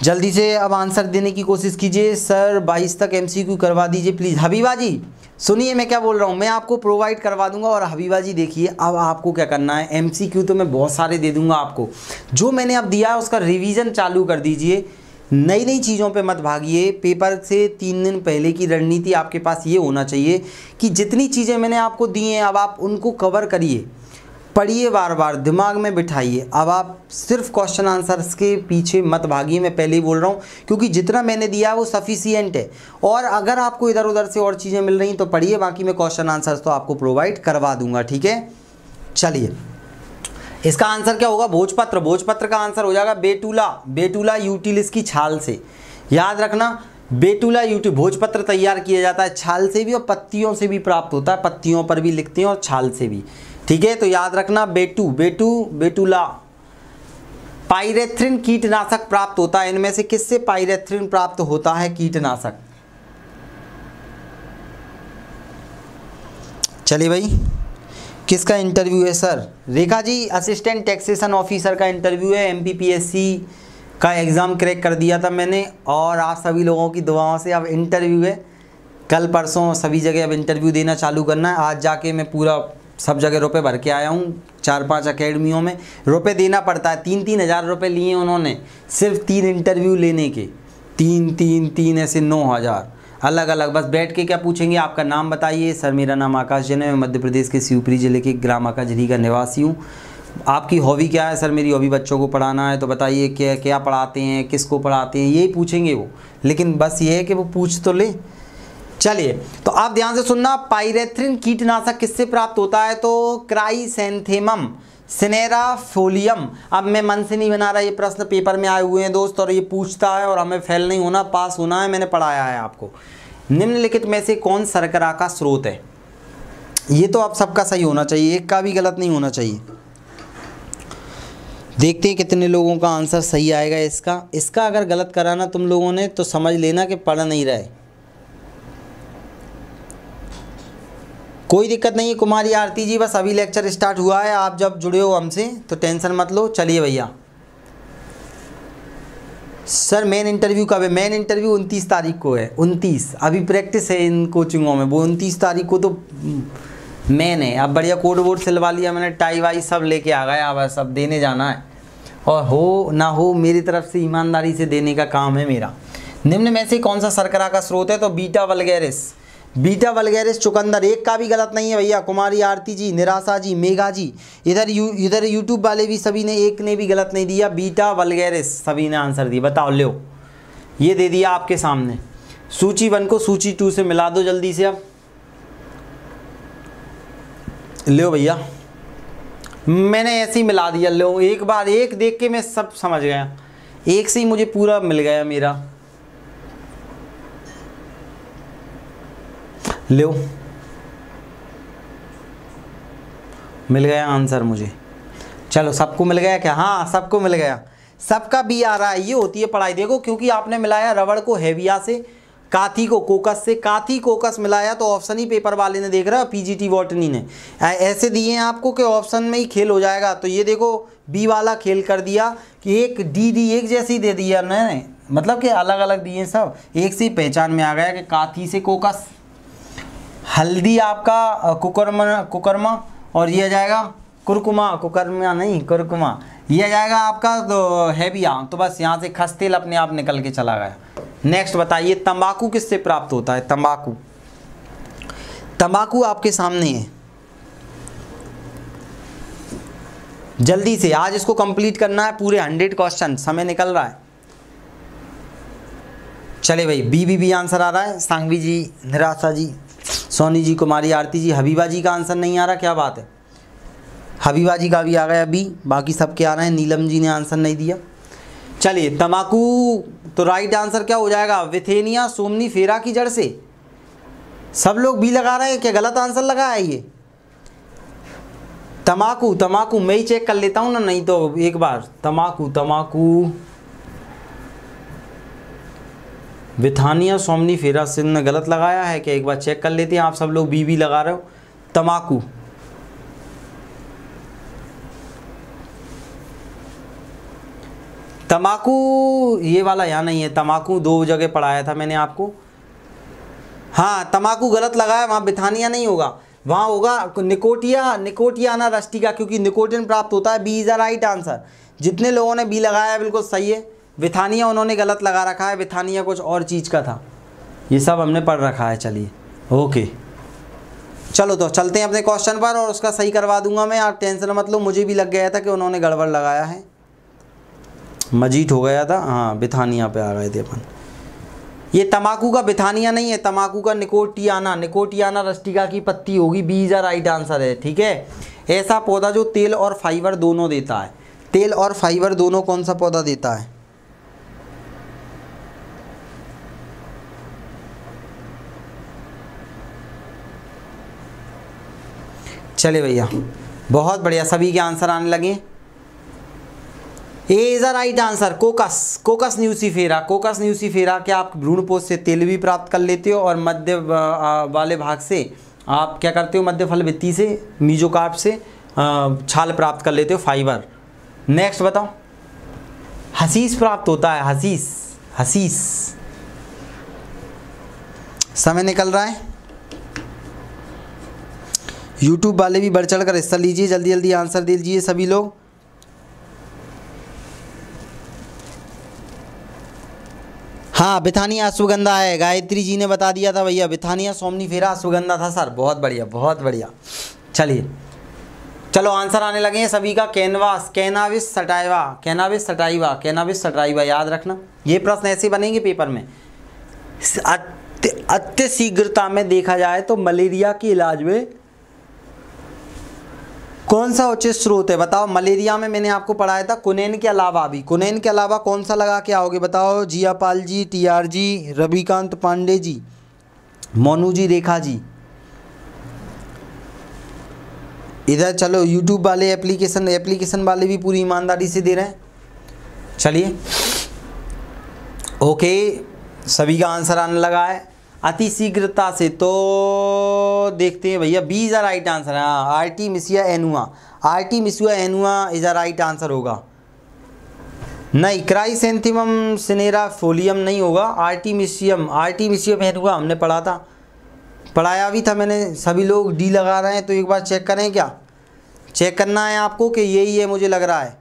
Speaker 1: जल्दी से अब आंसर देने की कोशिश कीजिए। सर 22 तक MCQ करवा दीजिए प्लीज़। हबीबा जी सुनिए मैं क्या बोल रहा हूँ, मैं आपको प्रोवाइड करवा दूंगा। और हबीबा जी देखिए, अब आपको क्या करना है, MCQ तो मैं बहुत सारे दे दूंगा आपको, जो मैंने अब दिया है उसका रिवीजन चालू कर दीजिए। नई नई चीज़ों पे मत भागिए। पेपर से 3 दिन पहले की रणनीति आपके पास ये होना चाहिए कि जितनी चीज़ें मैंने आपको दी हैं अब आप उनको कवर करिए, पढ़िए, बार बार दिमाग में बिठाइए। अब आप सिर्फ क्वेश्चन आंसर्स के पीछे मत भागिए, मैं पहले ही बोल रहा हूँ, क्योंकि जितना मैंने दिया है वो सफिशिएंट है। और अगर आपको इधर उधर से और चीज़ें मिल रही तो पढ़िए, बाकी मैं क्वेश्चन आंसर्स तो आपको प्रोवाइड करवा दूंगा, ठीक है। चलिए इसका आंसर क्या होगा? भोजपत्र। भोजपत्र का आंसर हो जाएगा बेटुला। बेटुला यूटिलिस की छाल से, याद रखना, बेटुला यूटिल। भोजपत्र तैयार किया जाता है छाल से भी और पत्तियों से भी प्राप्त होता है, पत्तियों पर भी लिखते हैं और छाल से भी, ठीक है। तो याद रखना बेटुला। पाइरेथ्रिन कीटनाशक प्राप्त होता है, इनमें से किससे पाइरेथ्रिन प्राप्त होता है कीटनाशक? चलिए भाई, किसका इंटरव्यू है sir? Rekha ji assistant taxation officer का इंटरव्यू है, MPPSC का एग्ज़ाम क्रैक कर दिया था मैंने, और आप सभी लोगों की दुआओं से अब इंटरव्यू है। कल परसों सभी जगह अब इंटरव्यू देना चालू करना है। आज जाके मैं पूरा सब जगह रुपए भर के आया हूँ, 4-5 अकेडमियों में रुपए देना पड़ता है। 3-3 हज़ार रुपये लिए उन्होंने सिर्फ 3 इंटरव्यू लेने के, 3 ऐसे 9 हज़ार अलग अलग। बस बैठ के क्या पूछेंगे, आपका नाम बताइए। सर मेरा नाम आकाश जैन है, मैं मध्य प्रदेश के शिवपुरी जिले के ग्राम आकाजरी का निवासी हूँ। आपकी हॉबी क्या है? सर मेरी हॉबी बच्चों को पढ़ाना है। तो बताइए क्या क्या पढ़ाते हैं, किसको पढ़ाते हैं, यही पूछेंगे वो। लेकिन बस ये है कि वो पूछ तो ले। चलिए, तो आप ध्यान से सुनना। पाइरेथ्रिन कीटनाशक किससे प्राप्त होता है? तो क्राइसैंथेमम सिनेराफोलियम। अब मैं मन से नहीं बना रहा, ये प्रश्न पेपर में आए हुए हैं दोस्त, और ये पूछता है और हमें फेल नहीं होना, पास होना है, मैंने पढ़ाया है आपको। निम्नलिखित में से कौन शर्करा का स्रोत है? ये तो आप सबका सही होना चाहिए, एक का भी गलत नहीं होना चाहिए। देखते हैं कितने लोगों का आंसर सही आएगा इसका अगर गलत कराना तुम लोगों ने तो समझ लेना कि पढ़ नहीं रहे। कोई दिक्कत नहीं है कुमारी आरती जी, बस अभी लेक्चर स्टार्ट हुआ है, आप जब जुड़े हो हमसे तो टेंशन मत लो। चलिए भैया, सर मेन इंटरव्यू कब है? मेन इंटरव्यू 29 तारीख को है। 29 अभी प्रैक्टिस है इन कोचिंगों में, वो 29 तारीख को तो मेन है। अब बढ़िया कोड वोड सिलवा लिया मैंने, टाई वाई सब लेके आ गया, अब सब देने जाना है, और हो ना हो मेरी तरफ से ईमानदारी से देने का काम है मेरा। निम्न में से कौन सा शर्करा का स्रोत है? तो बीटा वल्गैरिस। बीटा वल्गैरिस चुकंदर, एक का भी गलत नहीं है भैया। कुमारी आरती जी, निराशा जी, मेघा जी, इधर यूट्यूब वाले भी सभी ने, एक ने भी गलत नहीं दिया। बीटा वल्गैरिस सभी ने आंसर दिया। बताओ, लो ये दे दिया आपके सामने। सूची 1 को सूची 2 से मिला दो जल्दी से। अब लो भैया, मैंने ऐसे ही मिला दिया। लो एक बार एक देख के मैं सब समझ गया, एक से ही मुझे पूरा मिल गया मेरा। लो मिल गया आंसर मुझे। चलो सबको मिल गया क्या? हाँ सबको मिल गया, सबका बी आ रहा है। ये होती है पढ़ाई, देखो क्योंकि आपने मिलाया रबड़ को हेविया से, काथी को कोकस से, काथी कोकस मिलाया तो ऑप्शन ही पेपर वाले ने देख रहा है, पीजीटी बॉटनी ने ऐसे दिए हैं आपको कि ऑप्शन में ही खेल हो जाएगा। तो ये देखो बी वाला खेल कर दिया कि एक डी एक जैसी दे दिया मैंने, मतलब कि अलग अलग दिए सब, एक से ही पहचान में आ गया कि काथी से कोकस। हल्दी आपका कुकरमा, और ये आ जाएगा कुकरमा नहीं कुरकुमा, ये आ जाएगा आपका तो हेविया। तो बस यहाँ से खस्तेल अपने आप निकल के चला गया। नेक्स्ट बताइए, तंबाकू किससे प्राप्त होता है? तंबाकू आपके सामने है, जल्दी से आज इसको कंप्लीट करना है, पूरे 100 क्वेश्चन, समय निकल रहा है। चले भाई, बी आंसर आ रहा है। सांघवी जी, निराशा जी, सोनी जी, कुमारी आरती जी, हबीबा जी का आंसर नहीं आ रहा, क्या बात है? हबीबा जी का भी आ गया बी, बाकी सबके आ रहे हैं। नीलम जी ने आंसर नहीं दिया। चलिए, तंबाकू तो राइट आंसर क्या हो जाएगा? विथेनिया सोमनीफेरा की जड़ से। सब लोग बी लगा रहे हैं, क्या गलत आंसर लगा है ये? तंबाकू मैं ही चेक कर लेता हूँ ना, नहीं तो एक बार तंबाकू विथानिया सोमनीफेरा से ने गलत लगाया है क्या? एक बार चेक कर लेते हैं। आप सब लोग बी लगा रहे हो। तंबाकू ये वाला यहाँ नहीं है, तंबाकू 2 जगह पढ़ाया था मैंने आपको। हाँ तंबाकू गलत लगाया, वहाँ बिथानिया नहीं होगा, वहाँ होगा निकोटियाना रस्टिका, क्योंकि निकोटिन प्राप्त होता है। B is the right answer. जितने लोगों ने बी लगाया बिल्कुल सही है। विथानिया उन्होंने गलत लगा रखा है, विथानिया कुछ और चीज़ का था। ये सब हमने पढ़ रखा है। चलिए ओके, चलो तो चलते हैं अपने क्वेश्चन पर, और उसका सही करवा दूंगा मैं, आप टेंशन मत लो। मुझे भी लग गया था कि उन्होंने गड़बड़ लगाया है, मजीठ हो गया था। हाँ बिथानिया पे आ गए थे अपन। ये तंबाकू का बिथानिया नहीं है, तंबाकू का निकोटियाना रस्टिका की पत्ती होगी। B is the right answer है, ठीक है। ऐसा पौधा जो तेल और फाइबर दोनों देता है। तेल और फाइबर दोनों कौन सा पौधा देता है? चले भैया, बहुत बढ़िया, सभी के आंसर आने लगे। A is the right answer. Cocos nucifera के आप भ्रूणपोष से तेल भी प्राप्त कर लेते हो, और मध्य वाले भाग से आप क्या करते हो? मध्य फल भित्ति से, मीजोकार्प से छाल प्राप्त कर लेते हो, फाइबर। नेक्स्ट बताओ। हसीस प्राप्त होता है, हसीस। समय निकल रहा है। यूट्यूब वाले भी बढ़ चढ़ कर हिस्सा लीजिए, जल्दी जल्दी आंसर दीजिए सभी लोग। हाँ बिथानिया अश्वगंधा है, गायत्री जी ने बता दिया था भैया। बिथानिया सोमनीफेरा अश्वगंधा था सर, बहुत बढ़िया बहुत बढ़िया। चलिए चलो आंसर आने लगे हैं सभी का। कैनाबिस सटाइवा याद रखना, ये प्रश्न ऐसे बनेंगे पेपर में। अत्य शीघ्रता में देखा जाए तो मलेरिया के इलाज में कौन सा उचित स्रोत है? बताओ। मलेरिया में मैंने आपको पढ़ाया था कुनैन के अलावा भी, कुनैन के अलावा कौन सा लगा के आओगे? बताओ। जियापाल जी, TR जी, रविकांत पांडे जी, मोनू जी, रेखा जी। इधर चलो यूट्यूब वाले एप्लीकेशन वाले भी पूरी ईमानदारी से दे रहे हैं। चलिए ओके, सभी का आंसर आने लगा है अति शीघ्रता से। तो देखते हैं भैया, B is a right answer. हाँ, artemisia annua is a right answer होगा। नहीं, क्राइसेंथेमम सिनेराफोलियम नहीं होगा, आर्टिमिसियम एनुआ हमने पढ़ाया भी था मैंने। सभी लोग डी लगा रहे हैं, तो एक बार चेक करें। क्या चेक करना है आपको कि यही है? मुझे लग रहा है।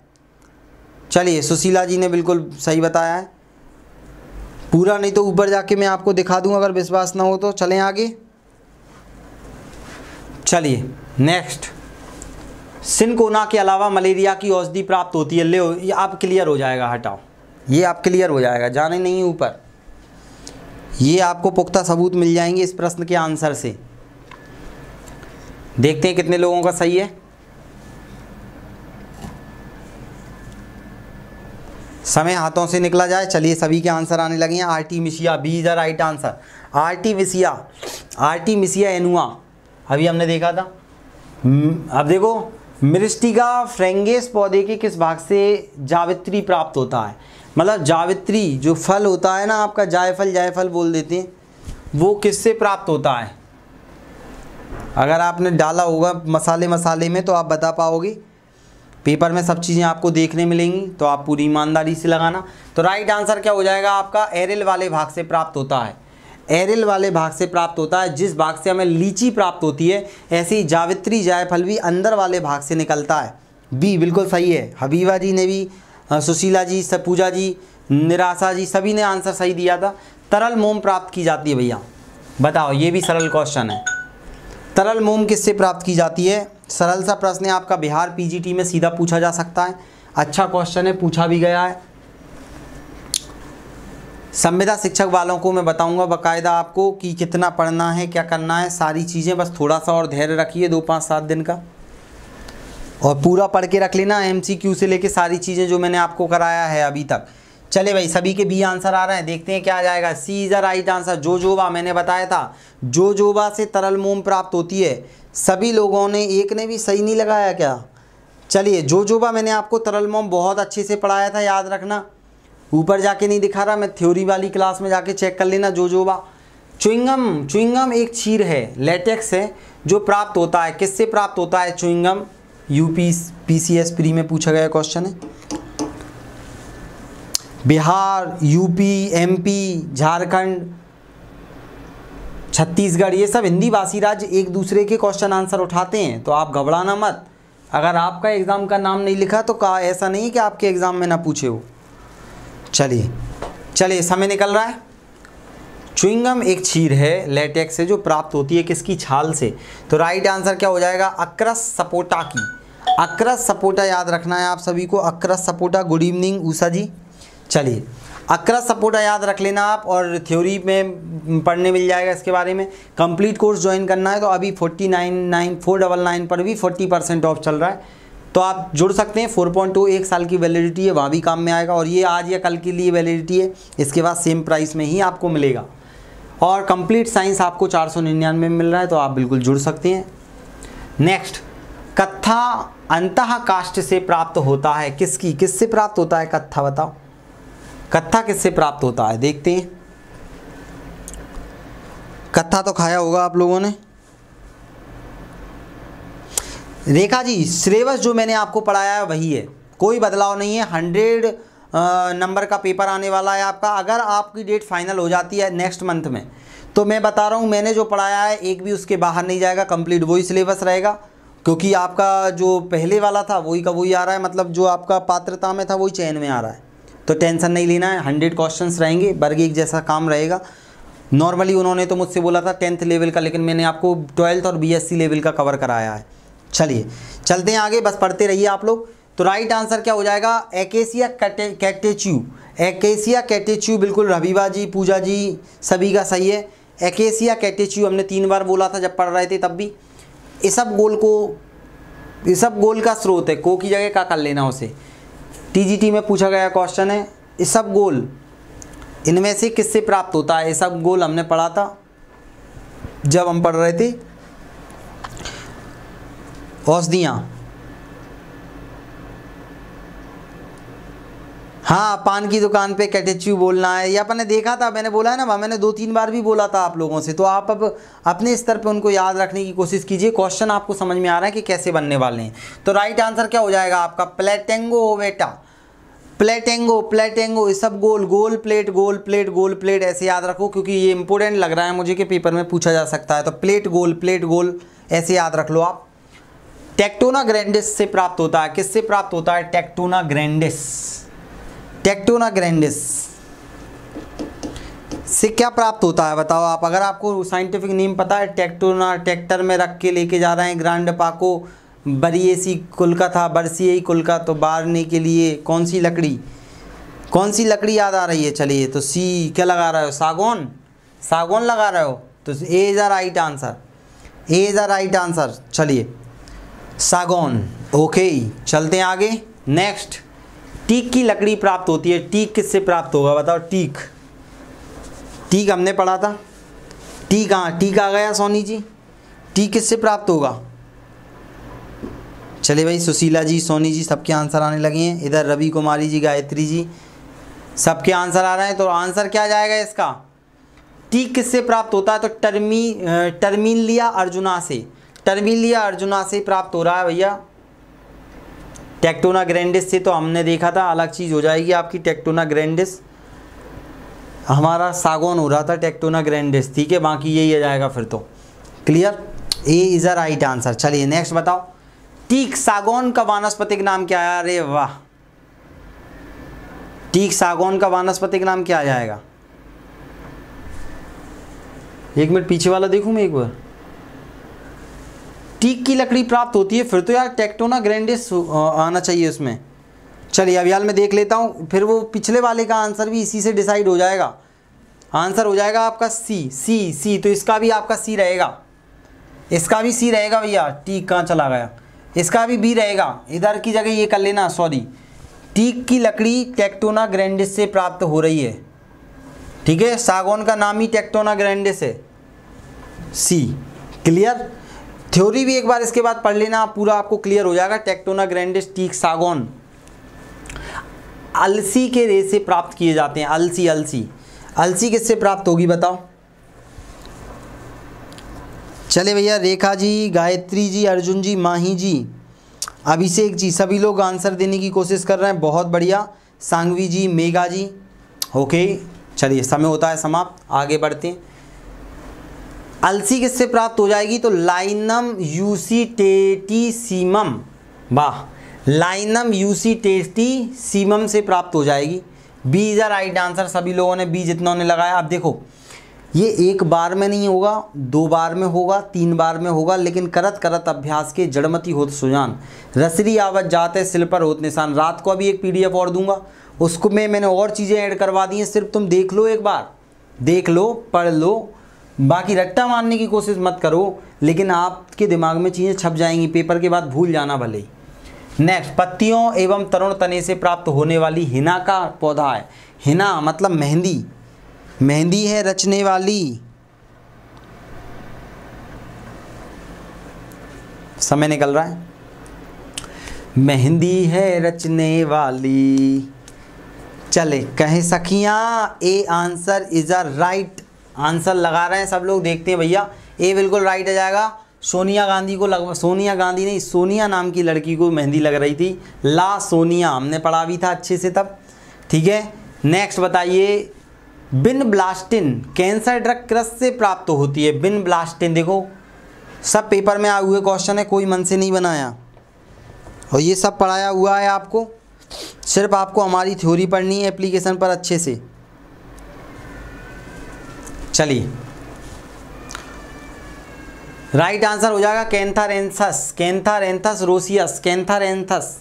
Speaker 1: चलिए, सुशीला जी ने बिल्कुल सही बताया है। पूरा नहीं तो ऊपर जाके मैं आपको दिखा दूंगा, अगर विश्वास ना हो तो। चलें आगे। चलिए नेक्स्ट, सिनकोना के अलावा मलेरिया की औषधि प्राप्त होती है। ले, ये आप क्लियर हो जाएगा, हटाओ, ये आप क्लियर हो जाएगा, जाने नहीं ऊपर। ये आपको पुख्ता सबूत मिल जाएंगे इस प्रश्न के आंसर से। देखते हैं कितने लोगों का सही है। समय हाथों से निकला जाए। चलिए, सभी के आंसर आने लगे हैं। Artemisia, B is the right answer. Artemisia annua अभी हमने देखा था। अब देखो, मिरिस्टिका फ्रेंगेस पौधे के किस भाग से जावित्री प्राप्त होता है? मतलब जावित्री जो फल होता है ना आपका, जायफल बोल देते हैं, वो किससे प्राप्त होता है? अगर आपने डाला होगा मसाले में तो आप बता पाओगे। पेपर में सब चीज़ें आपको देखने मिलेंगी, तो आप पूरी ईमानदारी से लगाना। तो राइट आंसर क्या हो जाएगा आपका? एरिल वाले भाग से प्राप्त होता है। एरिल वाले भाग से प्राप्त होता है। जिस भाग से हमें लीची प्राप्त होती है, ऐसे ही जावित्री जायफल भी अंदर वाले भाग से निकलता है। बी बिल्कुल सही है। हबीबा जी ने भी, सुशीला जी, पूजा जी, निराशा जी, सभी ने आंसर सही दिया था। तरल मोम प्राप्त की जाती है भैया, बताओ। ये भी सरल क्वेश्चन है। तरल मोम किससे प्राप्त की जाती है? सरल सा प्रश्न है आपका, बिहार PGT में सीधा पूछा जा सकता है। अच्छा क्वेश्चन है, पूछा भी गया है। संविदा शिक्षक वालों को मैं बताऊंगा बाकायदा आपको कि कितना पढ़ना है, क्या करना है, सारी चीज़ें। बस थोड़ा सा और धैर्य रखिए, 2-5-7 दिन का, और पूरा पढ़ के रख लेना MCQ से लेके सारी चीज़ें जो मैंने आपको कराया है अभी तक। चले भाई, सभी के बी आंसर आ रहे हैं। देखते हैं क्या आ जाएगा। C is the right answer. Jojoba मैंने बताया था, जोजोबा से तरल मोम प्राप्त होती है। सभी लोगों ने, एक ने भी सही नहीं लगाया क्या? चलिए, जोजोबा मैंने आपको तरल मोम बहुत अच्छे से पढ़ाया था, याद रखना। ऊपर जाके नहीं दिखा रहा, मैं थ्योरी वाली क्लास में जाके चेक कर लेना। जोजोबा च्युइंगम एक चीर है, लेटेक्स है, जो प्राप्त होता है। किससे प्राप्त होता है च्युइंगम? PCS प्री में पूछा गया क्वेश्चन है। बिहार, UP, MP, झारखंड, छत्तीसगढ़, ये सब हिंदी भाषी राज्य एक दूसरे के क्वेश्चन आंसर उठाते हैं, तो आप घबराना मत। अगर आपका एग्ज़ाम का नाम नहीं लिखा तो कहा ऐसा नहीं कि आपके एग्ज़ाम में ना पूछे हो। चलिए, समय निकल रहा है। च्युइंगम एक चीर है, लेटेक्स से, जो प्राप्त होती है किसकी? छाल से। तो राइट आंसर क्या हो जाएगा? अक्रस सपोटा की। अक्रस सपोटा याद रखना है आप सभी को। Across sapota. Good evening Usha जी। चलिए, अक्रस सपोटा याद रख लेना आप, और थ्योरी में पढ़ने मिल जाएगा इसके बारे में। कंप्लीट कोर्स ज्वाइन करना है तो अभी 499 पर भी 40% ऑफ चल रहा है, तो आप जुड़ सकते हैं। 4.2 1 साल की वैलिडिटी है, वहाँ भी काम में आएगा। और ये आज या कल के लिए वैलिडिटी है, इसके बाद सेम प्राइस में ही आपको मिलेगा। और कंप्लीट साइंस आपको 499 में मिल रहा है, तो आप बिल्कुल जुड़ सकते हैं। नेक्स्ट, कत्था अंतः काष्ठ से प्राप्त होता है। किससे प्राप्त होता है कत्था? बताओ, कत्था किससे प्राप्त होता है? देखते हैं। कत्था तो खाया होगा आप लोगों ने। रेखा जी, सिलेबस जो मैंने आपको पढ़ाया है वही है, कोई बदलाव नहीं है। 100 नंबर का पेपर आने वाला है आपका। अगर आपकी डेट फाइनल हो जाती है नेक्स्ट मंथ में, तो मैं बता रहा हूँ, मैंने जो पढ़ाया है एक भी उसके बाहर नहीं जाएगा, कंप्लीट वही सिलेबस रहेगा। क्योंकि आपका जो पहले वाला था वही का वही आ रहा है, मतलब जो आपका पात्रता में था वही चयन में आ रहा है, तो टेंशन नहीं लेना है। 100 क्वेश्चंस रहेंगे, वर्ग एक जैसा काम रहेगा। नॉर्मली उन्होंने तो मुझसे बोला था 10th लेवल का, लेकिन मैंने आपको 12th और BSc लेवल का कवर कराया है। चलिए चलते हैं आगे, बस पढ़ते रहिए आप लोग। तो राइट आंसर क्या हो जाएगा? एकेसिया कैटेच्यू। एकेसिया कैटेच्यू, बिल्कुल हबीबा जी, पूजा जी, सभी का सही है। एकेसिया कैटेच्यू हमने 3 बार बोला था जब पढ़ रहे थे तब भी। इसबगोल का स्रोत है, को की जगह का कर लेना उसे। टीजीटी में पूछा गया क्वेश्चन है इसबगोल इनमें से किससे प्राप्त होता है। इसबगोल हमने पढ़ा था जब हम पढ़ रहे थे औषधियाँ। हाँ, पान की दुकान पे कैटेच्यू बोलना है, ये अपन ने देखा था, मैंने बोला है ना, मैंने 2-3 बार भी बोला था आप लोगों से। तो आप अब अपने स्तर पे उनको याद रखने की कोशिश कीजिए। क्वेश्चन आपको समझ में आ रहा है कि कैसे बनने वाले हैं। तो राइट आंसर क्या हो जाएगा आपका, प्लेटेंगो बेटा, प्लेटेंगो। ये सब गोल प्लेट ऐसे याद रखो, क्योंकि ये इंपॉर्टेंट लग रहा है मुझे कि पेपर में पूछा जा सकता है। तो प्लेट गोल ऐसे याद रख लो आप। टेक्टोना ग्रैंडिस से प्राप्त होता है, किससे प्राप्त होता है, टेक्टोना ग्रैंडिस से क्या प्राप्त होता है बताओ आप। अगर आपको साइंटिफिक नेम पता है, टेक्टोना, ट्रैक्टर में रख के लेके जा रहे हैं ग्रांड पाको बरिएसी कुल का था, बरसियई कुल का। तो बारने के लिए कौन सी लकड़ी याद आ रही है। चलिए, तो सी क्या लगा रहे हो, सागौन लगा रहे हो। तो ए इज अ राइट आंसर। चलिए, सागौन। ओके, चलते हैं आगे। नेक्स्ट, टीक की लकड़ी प्राप्त होती है। टीक किससे प्राप्त होगा बताओ। टीक हमने पढ़ा था। टीक आ गया सोनी जी। टीक किससे प्राप्त होगा। चलिए भाई, सुशीला जी, सोनी जी, सबके आंसर आने लगे हैं। इधर रवि कुमारी जी, गायत्री जी, सबके आंसर आ रहे हैं। तो आंसर क्या जाएगा इसका, टीक किससे प्राप्त होता है। तो टर्मिलिया अर्जुना से प्राप्त हो रहा है भैया। टेक्टोना ग्रैंडिस से तो हमने देखा था, अलग चीज़ हो जाएगी आपकी। टेक्टोना ग्रैंडिस हमारा सागौन हो रहा था, टेक्टोना ग्रैंडिस, ठीक है। बाकी यही आ जाएगा फिर तो। Clear, A is a right answer. चलिए नेक्स्ट बताओ, टीक सागौन का वानस्पतिक नाम क्या है। अरे वाह, टीक सागौन का वानस्पतिक नाम क्या आ जाएगा। एक मिनट पीछे वाला देखूं मैं एक बार। टीक की लकड़ी प्राप्त होती है, फिर तो यार टेक्टोना ग्रैंडिस आना चाहिए उसमें। चलिए अब यार मैं देख लेता हूँ, फिर वो पिछले वाले का आंसर भी इसी से डिसाइड हो जाएगा। आंसर हो जाएगा आपका सी। तो इसका भी आपका सी रहेगा, इसका भी सी रहेगा भैया। टीक कहाँ चला गया, इसका भी बी रहेगा। इधर की जगह ये कर लेना, सॉरी। टीक की लकड़ी टेक्टोना ग्रैंडिस से प्राप्त हो रही है, ठीक है। सागौन का नाम ही टेक्टोना ग्रैंडिस है, सी। क्लियर, थ्योरी भी एक बार इसके बाद पढ़ लेना, पूरा आपको क्लियर हो जाएगा। टेक्टोना ग्रैंडिस, टीक, सागौन अलसी के रेशे से प्राप्त किए जाते हैं। अलसी किससे प्राप्त होगी बताओ। चले भैया, रेखा जी, गायत्री जी, अर्जुन जी, माही जी, अभिषेक जी, सभी लोग आंसर देने की कोशिश कर रहे हैं, बहुत बढ़िया। सांगवी जी, मेघा जी, ओके। चलिए समय होता है समाप्त, आगे बढ़ते हैं। अलसी किससे प्राप्त हो जाएगी, तो लाइनम यूसीटेटिसिमम, वाह, लाइनम यूसीटेटिसिमम से प्राप्त हो जाएगी। B is the right answer. सभी लोगों ने बी, जितनों ने लगाया। अब देखो, ये एक बार में नहीं होगा, 2 बार में होगा, 3 बार में होगा, लेकिन करत करत अभ्यास के जड़मती होत सुजान, रसरी आवत जाते सिल पर होत निशान। रात को अभी एक PDF और दूंगा, उसको मैंने और चीज़ें ऐड करवा दी हैं, सिर्फ तुम देख लो, एक बार देख लो, पढ़ लो, बाकी रट्टा मारने की कोशिश मत करो, लेकिन आपके दिमाग में चीज़ें छप जाएंगी, पेपर के बाद भूल जाना भले ही। नेक्स्ट, पत्तियों एवं तरुण तने से प्राप्त होने वाली हिना का पौधा है। हिना मतलब मेहंदी है रचने वाली। समय निकल रहा है। मेहंदी है रचने वाली, चले कहे सखियां। A answer is a right answer लगा रहे हैं सब लोग, देखते हैं भैया। ए बिल्कुल राइट आ जाएगा। सोनिया गांधी नहीं, सोनिया नाम की लड़की को मेहंदी लग रही थी। ला सोनिया हमने पढ़ा भी था अच्छे से तब, ठीक है। नेक्स्ट बताइए, बिनब्लास्टिन कैंसर ड्रग क्रश से प्राप्त होती है। बिनब्लास्टिन, देखो सब पेपर में आए हुए क्वेश्चन है, कोई मन से नहीं बनाया, और ये सब पढ़ाया हुआ है आपको। सिर्फ आपको हमारी थ्योरी पढ़नी है एप्लीकेशन पर अच्छे से। चलिए, राइट आंसर हो जाएगा कैंथारेंथस रोसियस, कैंथारेंथस,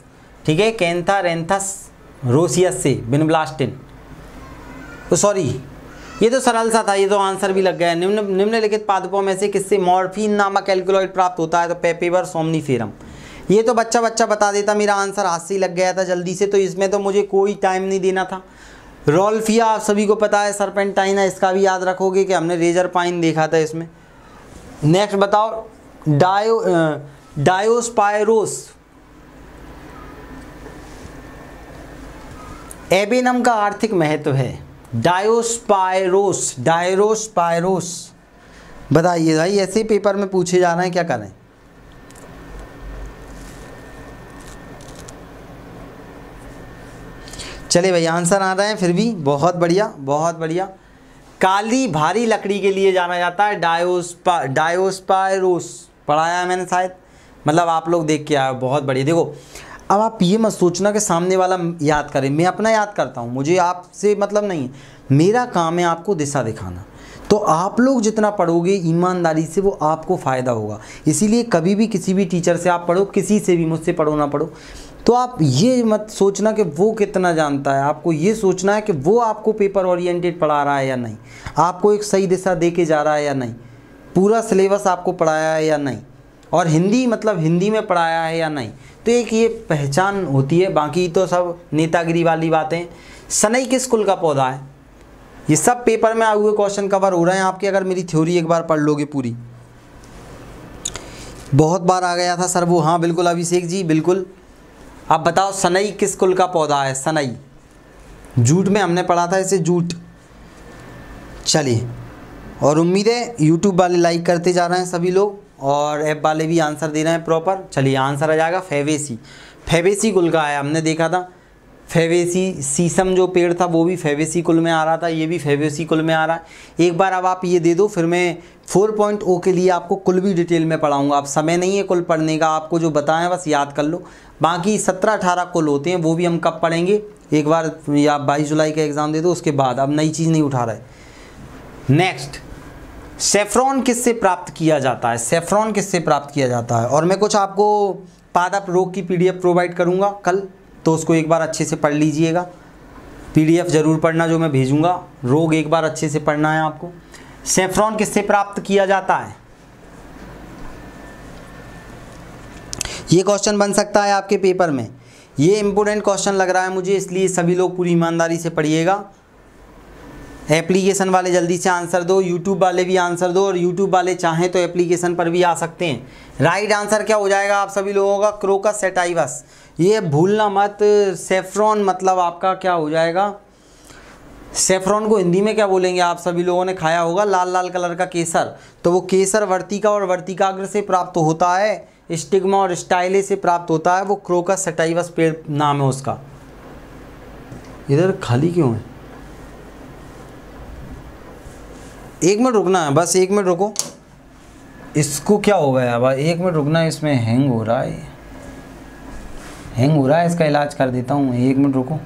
Speaker 1: ठीक है, कैंथारेंथस रोसियस से बिनब्लास्टिन, तो सॉरी ये तो सरल सा था, ये तो आंसर भी लग गया। निम्नलिखित पादपों में से किससे मॉर्फिन नामक एल्कलॉइड प्राप्त होता है? तो पेपिवर सोमनीफेरम। ये तो बच्चा बता देता, मेरा आंसर हाथ से ही लग गया था जल्दी से, तो इसमें तो मुझे कोई टाइम नहीं देना था। रोल्फिया आप सभी को पता है, सर्पेंटाइना, इसका भी याद रखोगे कि हमने रेजर पाइन देखा था इसमें। नेक्स्ट बताओ, डायोस्पायरोस एबेनम का आर्थिक महत्व है। डायोस्पायरोस बताइए भाई, ऐसे पेपर में पूछे जा रहे हैं, क्या करें? चले भाई, आंसर आ रहे हैं फिर भी, बहुत बढ़िया। काली भारी लकड़ी के लिए जाना जाता है डायोस्पायरोस, पढ़ाया है मैंने शायद, मतलब आप लोग देख के आए, बहुत बढ़िया। देखो अब आप ये मत सोचना कि सामने वाला याद करे, मैं अपना याद करता हूँ, मुझे आपसे मतलब नहीं है, मेरा काम है आपको दिशा दिखाना। तो आप लोग जितना पढ़ोगे ईमानदारी से, वो आपको फ़ायदा होगा। इसीलिए कभी भी किसी भी टीचर से आप पढ़ो, किसी से भी, मुझसे पढ़ो ना पढ़ो, तो आप ये मत सोचना कि वो कितना जानता है, आपको ये सोचना है कि वो आपको पेपर ओरिएंटेड पढ़ा रहा है या नहीं, आपको एक सही दिशा दे के जा रहा है या नहीं, पूरा सिलेबस आपको पढ़ाया है या नहीं, और हिंदी मतलब हिंदी में पढ़ाया है या नहीं। तो एक ये पहचान होती है, बाकी तो सब नेतागिरी वाली बातें। सनई किस कुल का पौधा है? ये सब पेपर में आए हुए क्वेश्चन कवर हो रहे हैं आपके, अगर मेरी थ्योरी एक बार पढ़ लोगे पूरी। बहुत बार आ गया था सर वो, हाँ बिल्कुल अभिषेक जी, बिल्कुल। अब बताओ सनई किस कुल का पौधा है? सनई, जूट में हमने पढ़ा था इसे, जूट। चलिए, और उम्मीद है यूट्यूब वाले लाइक करते जा रहे हैं सभी लोग, और ऐप वाले भी आंसर दे रहे हैं प्रॉपर। चलिए, आंसर आ जाएगा फेवेसी कुल का है, हमने देखा था। फेवेसी, शीशम जो पेड़ था वो भी फेवेसी कुल में आ रहा था, ये भी फेवेसी कुल में आ रहा है। एक बार अब आप ये दे दो, फिर मैं 4.0 के लिए आपको कुल भी डिटेल में पढ़ाऊँगा। अब समय नहीं है कुल पढ़ने का, आपको जो बताएं बस याद कर लो। बाकी 17-18 कुल होते हैं, वो भी हम कब पढ़ेंगे एक बार, या 22 जुलाई का एग्ज़ाम दे दो उसके बाद, अब नई चीज़ नहीं उठा रहे। नेक्स्ट, सेफ्रॉन किससे प्राप्त किया जाता है? सेफ्रॉन किससे प्राप्त किया जाता है? और मैं कुछ आपको पादप रोग की PDF प्रोवाइड करूंगा कल, तो उसको एक बार अच्छे से पढ़ लीजिएगा। PDF ज़रूर पढ़ना जो मैं भेजूंगा, रोग एक बार अच्छे से पढ़ना है आपको। सेफ्रॉन किससे प्राप्त किया जाता है? ये क्वेश्चन बन सकता है आपके पेपर में, ये इंपॉर्टेंट क्वेश्चन लग रहा है मुझे, इसलिए सभी लोग पूरी ईमानदारी से पढ़िएगा। एप्लीकेशन वाले जल्दी से आंसर दो, यूट्यूब वाले भी आंसर दो, और यूट्यूब वाले चाहें तो एप्लीकेशन पर भी आ सकते हैं। राइट आंसर क्या हो जाएगा आप सभी लोगों का? क्रोकस सैटाइवस। ये भूलना मत। सेफ्रॉन मतलब आपका क्या हो जाएगा? सेफ्रॉन को हिंदी में क्या बोलेंगे? आप सभी लोगों ने खाया होगा लाल लाल कलर का केसर, तो वो केसर वर्तिका और वर्तिकाग्र से प्राप्त होता है, स्टिग्मा और स्टाइले से प्राप्त होता है, वो क्रोकस सैटाइवस पेड़ नाम है उसका। इधर खाली क्यों है? एक मिनट रुकना है, बस 1 मिनट रुको। इसको क्या हो गया भाई? 1 मिनट रुकना है, इसमें हैंग हो रहा है, इसका इलाज कर देता हूँ। 1 मिनट रुको।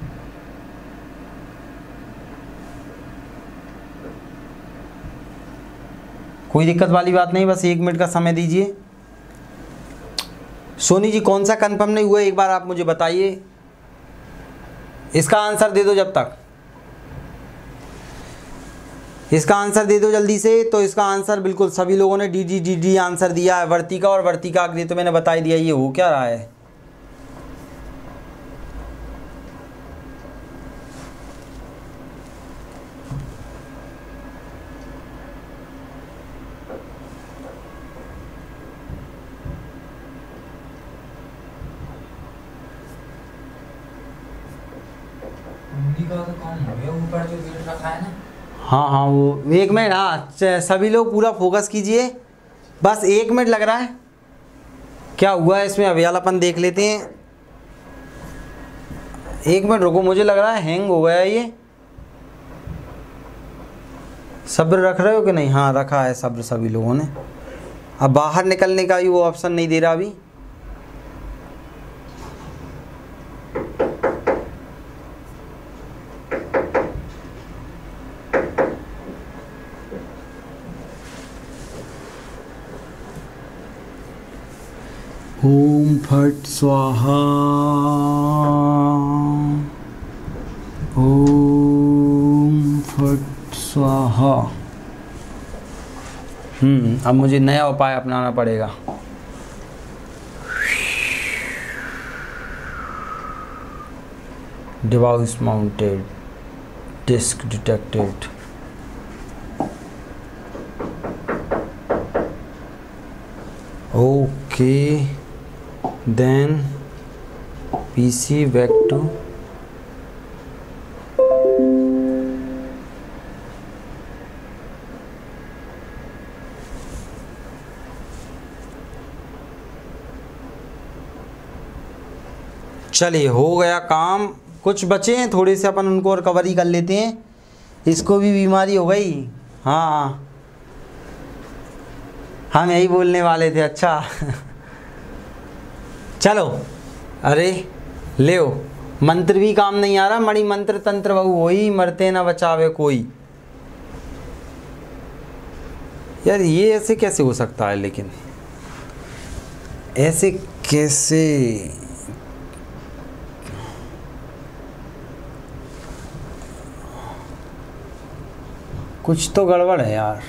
Speaker 1: कोई दिक्कत वाली बात नहीं, बस 1 मिनट का समय दीजिए। सोनी जी कौन सा कंफर्म नहीं हुआ, एक बार आप मुझे बताइए, इसका आंसर दे दो जब तक, इसका आंसर दे दो जल्दी से। तो इसका आंसर बिल्कुल सभी लोगों ने डी आंसर दिया है। वर्तिका और वर्तिकाग्र तो मैंने बता ही दिया। ये हो क्या रहा है?
Speaker 2: का तो काम हो गया, ऊपर जो गेट रखा है ना।
Speaker 1: हाँ वो 1 मिनट। हाँ सभी लोग पूरा फोकस कीजिए, बस 1 मिनट लग रहा है। क्या हुआ है इसमें अवेलापन देख लेते हैं। 1 मिनट रुको, मुझे लग रहा है हैंग हो गया ये। सब्र रख रहे हो कि नहीं? हाँ रखा है सब्र सभी लोगों ने। अब बाहर निकलने का भी वो ऑप्शन नहीं दे रहा अभी। ओम फट स्वाहा, ओम फट स्वाहा। हाँ अब मुझे नया उपाय अपनाना पड़ेगा। Device mounted disk detected. Okay then PC back to चलिए हो गया काम। कुछ बचे हैं थोड़े से, अपन उनको रिकवरी कर लेते हैं। इसको भी बीमारी हो गई। हाँ हम यही बोलने वाले थे। अच्छा चलो। अरे ले मंत्र भी काम नहीं आ रहा। मणि मंत्र तंत्र बहु होई, मरते ना बचावे कोई। यार ये ऐसे कैसे हो सकता है? लेकिन ऐसे कैसे? कुछ तो गड़बड़ है यार।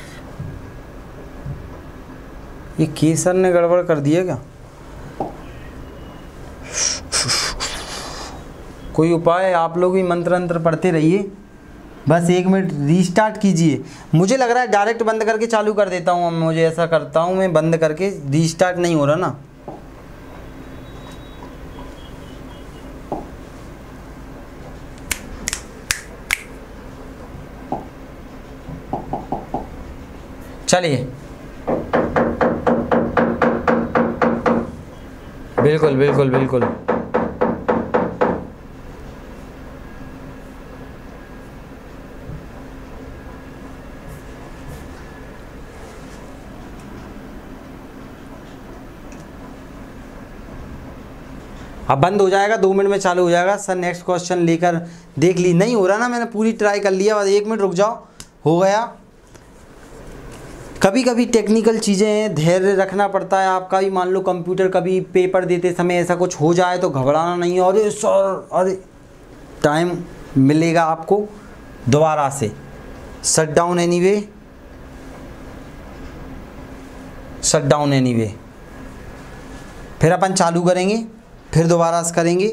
Speaker 1: ये केसर ने गड़बड़ कर दिया क्या? कोई उपाय? आप लोग भी मंत्र अंत्र पढ़ते रहिए। बस 1 मिनट रीस्टार्ट कीजिए। मुझे लग रहा है डायरेक्ट बंद करके चालू कर देता हूँ। मुझे ऐसा करता हूँ मैं, बंद करके रीस्टार्ट नहीं हो रहा ना। चलिए बिल्कुल बिल्कुल बिल्कुल। अब बंद हो जाएगा, 2 मिनट में चालू हो जाएगा। सर नेक्स्ट क्वेश्चन लेकर देख ली। नहीं हो रहा ना, मैंने पूरी ट्राई कर लिया। बस 1 मिनट रुक जाओ, हो गया। कभी कभी टेक्निकल चीज़ें हैं, धैर्य रखना पड़ता है आपका भी। मान लो कंप्यूटर कभी पेपर देते समय ऐसा कुछ हो जाए तो घबराना नहीं। अरे सर अरे टाइम मिलेगा आपको दोबारा से। Shut down anyway, shut down anyway. फिर अपन चालू करेंगे, फिर दोबारा से करेंगे।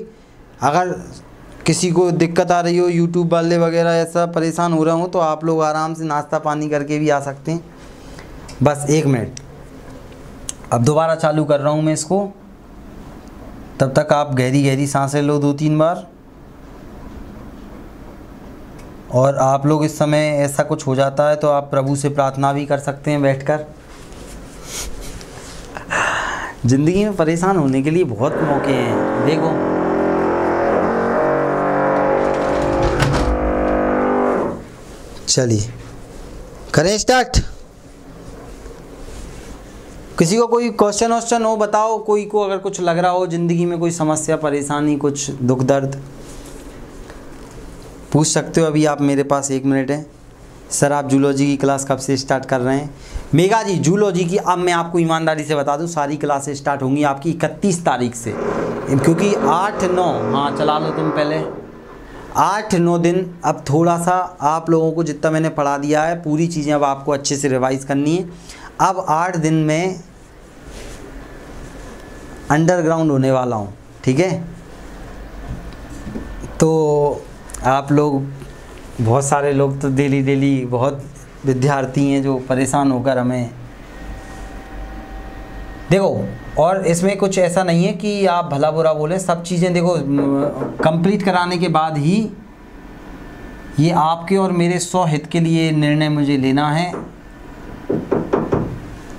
Speaker 1: अगर किसी को दिक्कत आ रही हो, यूट्यूब वाले वगैरह ऐसा परेशान हो रहा हो, तो आप लोग आराम से नाश्ता पानी करके भी आ सकते हैं। बस 1 मिनट। अब दोबारा चालू कर रहा हूँ मैं इसको। तब तक आप गहरी गहरी सांसें लो 2-3 बार। और आप लोग इस समय ऐसा कुछ हो जाता है तो आप प्रभु से प्रार्थना भी कर सकते हैं बैठकर। ज़िंदगी में परेशान होने के लिए बहुत मौके हैं। देखो चलिए करें स्टार्ट। किसी को कोई क्वेश्चन वोश्चन हो बताओ। कोई को अगर कुछ लग रहा हो ज़िंदगी में, कोई समस्या परेशानी, कुछ दुख दर्द, पूछ सकते हो। अभी आप मेरे पास 1 मिनट है। सर आप जूलॉजी की क्लास कब से स्टार्ट कर रहे हैं? मेगा जी जूलॉजी की अब मैं आपको ईमानदारी से बता दूं, सारी क्लासेस स्टार्ट होंगी आपकी 31 तारीख से। क्योंकि 8-9 हाँ चला लो तुम पहले। 8-9 दिन अब थोड़ा सा आप लोगों को जितना मैंने पढ़ा दिया है पूरी चीज़ें अब आपको अच्छे से रिवाइज़ करनी है। अब 8 दिन में अंडरग्राउंड होने वाला हूँ, ठीक है? तो आप लोग, बहुत सारे लोग तो डेली बहुत विद्यार्थी हैं जो परेशान होकर हमें देखो। और इसमें कुछ ऐसा नहीं है कि आप भला बुरा बोलें। सब चीज़ें देखो कंप्लीट कराने के बाद ही ये आपके और मेरे स्वहित के लिए निर्णय मुझे लेना है,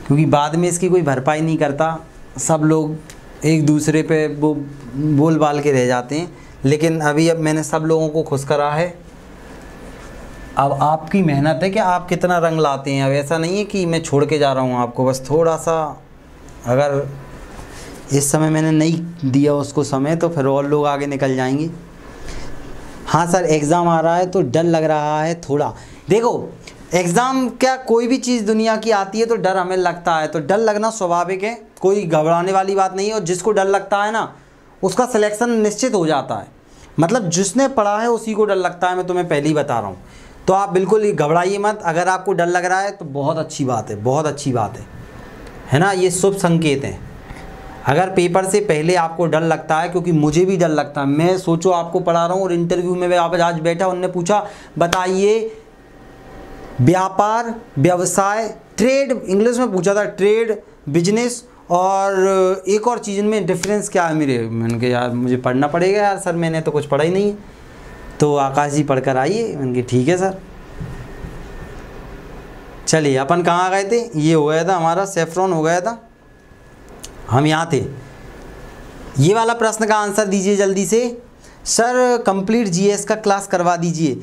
Speaker 1: क्योंकि बाद में इसकी कोई भरपाई नहीं करता। सब लोग एक दूसरे पे वो बोल बाल के रह जाते हैं। लेकिन अभी अब मैंने सब लोगों को खुश करा है। अब आपकी मेहनत है कि आप कितना रंग लाते हैं। अब ऐसा नहीं है कि मैं छोड़ के जा रहा हूँ आपको। बस थोड़ा सा अगर इस समय मैंने नहीं दिया उसको समय, तो फिर और लोग आगे निकल जाएंगे। हाँ सर एग्ज़ाम आ रहा है तो डर लग रहा है थोड़ा। देखो एग्ज़ाम क्या, कोई भी चीज़ दुनिया की आती है तो डर हमें लगता है। तो डर लगना स्वाभाविक है, कोई घबराने वाली बात नहीं है। और जिसको डर लगता है ना, उसका सिलेक्शन निश्चित हो जाता है। मतलब जिसने पढ़ा है उसी को डर लगता है, मैं तुम्हें पहले ही बता रहा हूँ। तो आप बिल्कुल ही घबराइए मत। अगर आपको डर लग रहा है तो बहुत अच्छी बात है, बहुत अच्छी बात है ना, ये शुभ संकेत है। अगर पेपर से पहले आपको डर लगता है, क्योंकि मुझे भी डर लगता है, मैं सोचो आपको पढ़ा रहा हूँ और इंटरव्यू में आप आज बैठा, उन्होंने पूछा बताइए व्यापार, व्यवसाय, ट्रेड, इंग्लिश में पूछा था, ट्रेड, बिजनेस और एक और चीज़ में डिफरेंस क्या है मेरे। मैंने कहा यार मुझे पढ़ना पड़ेगा यार सर, मैंने तो कुछ पढ़ा ही नहीं है। तो आकाश जी पढ़कर आइए। मैंने कहा ठीक है सर। चलिए अपन कहाँ गए थे, ये हो गया था हमारा सेफ्रॉन हो गया था, हम यहाँ थे। ये वाला प्रश्न का आंसर दीजिए जल्दी से। सर कंप्लीट जीएस का क्लास करवा दीजिए।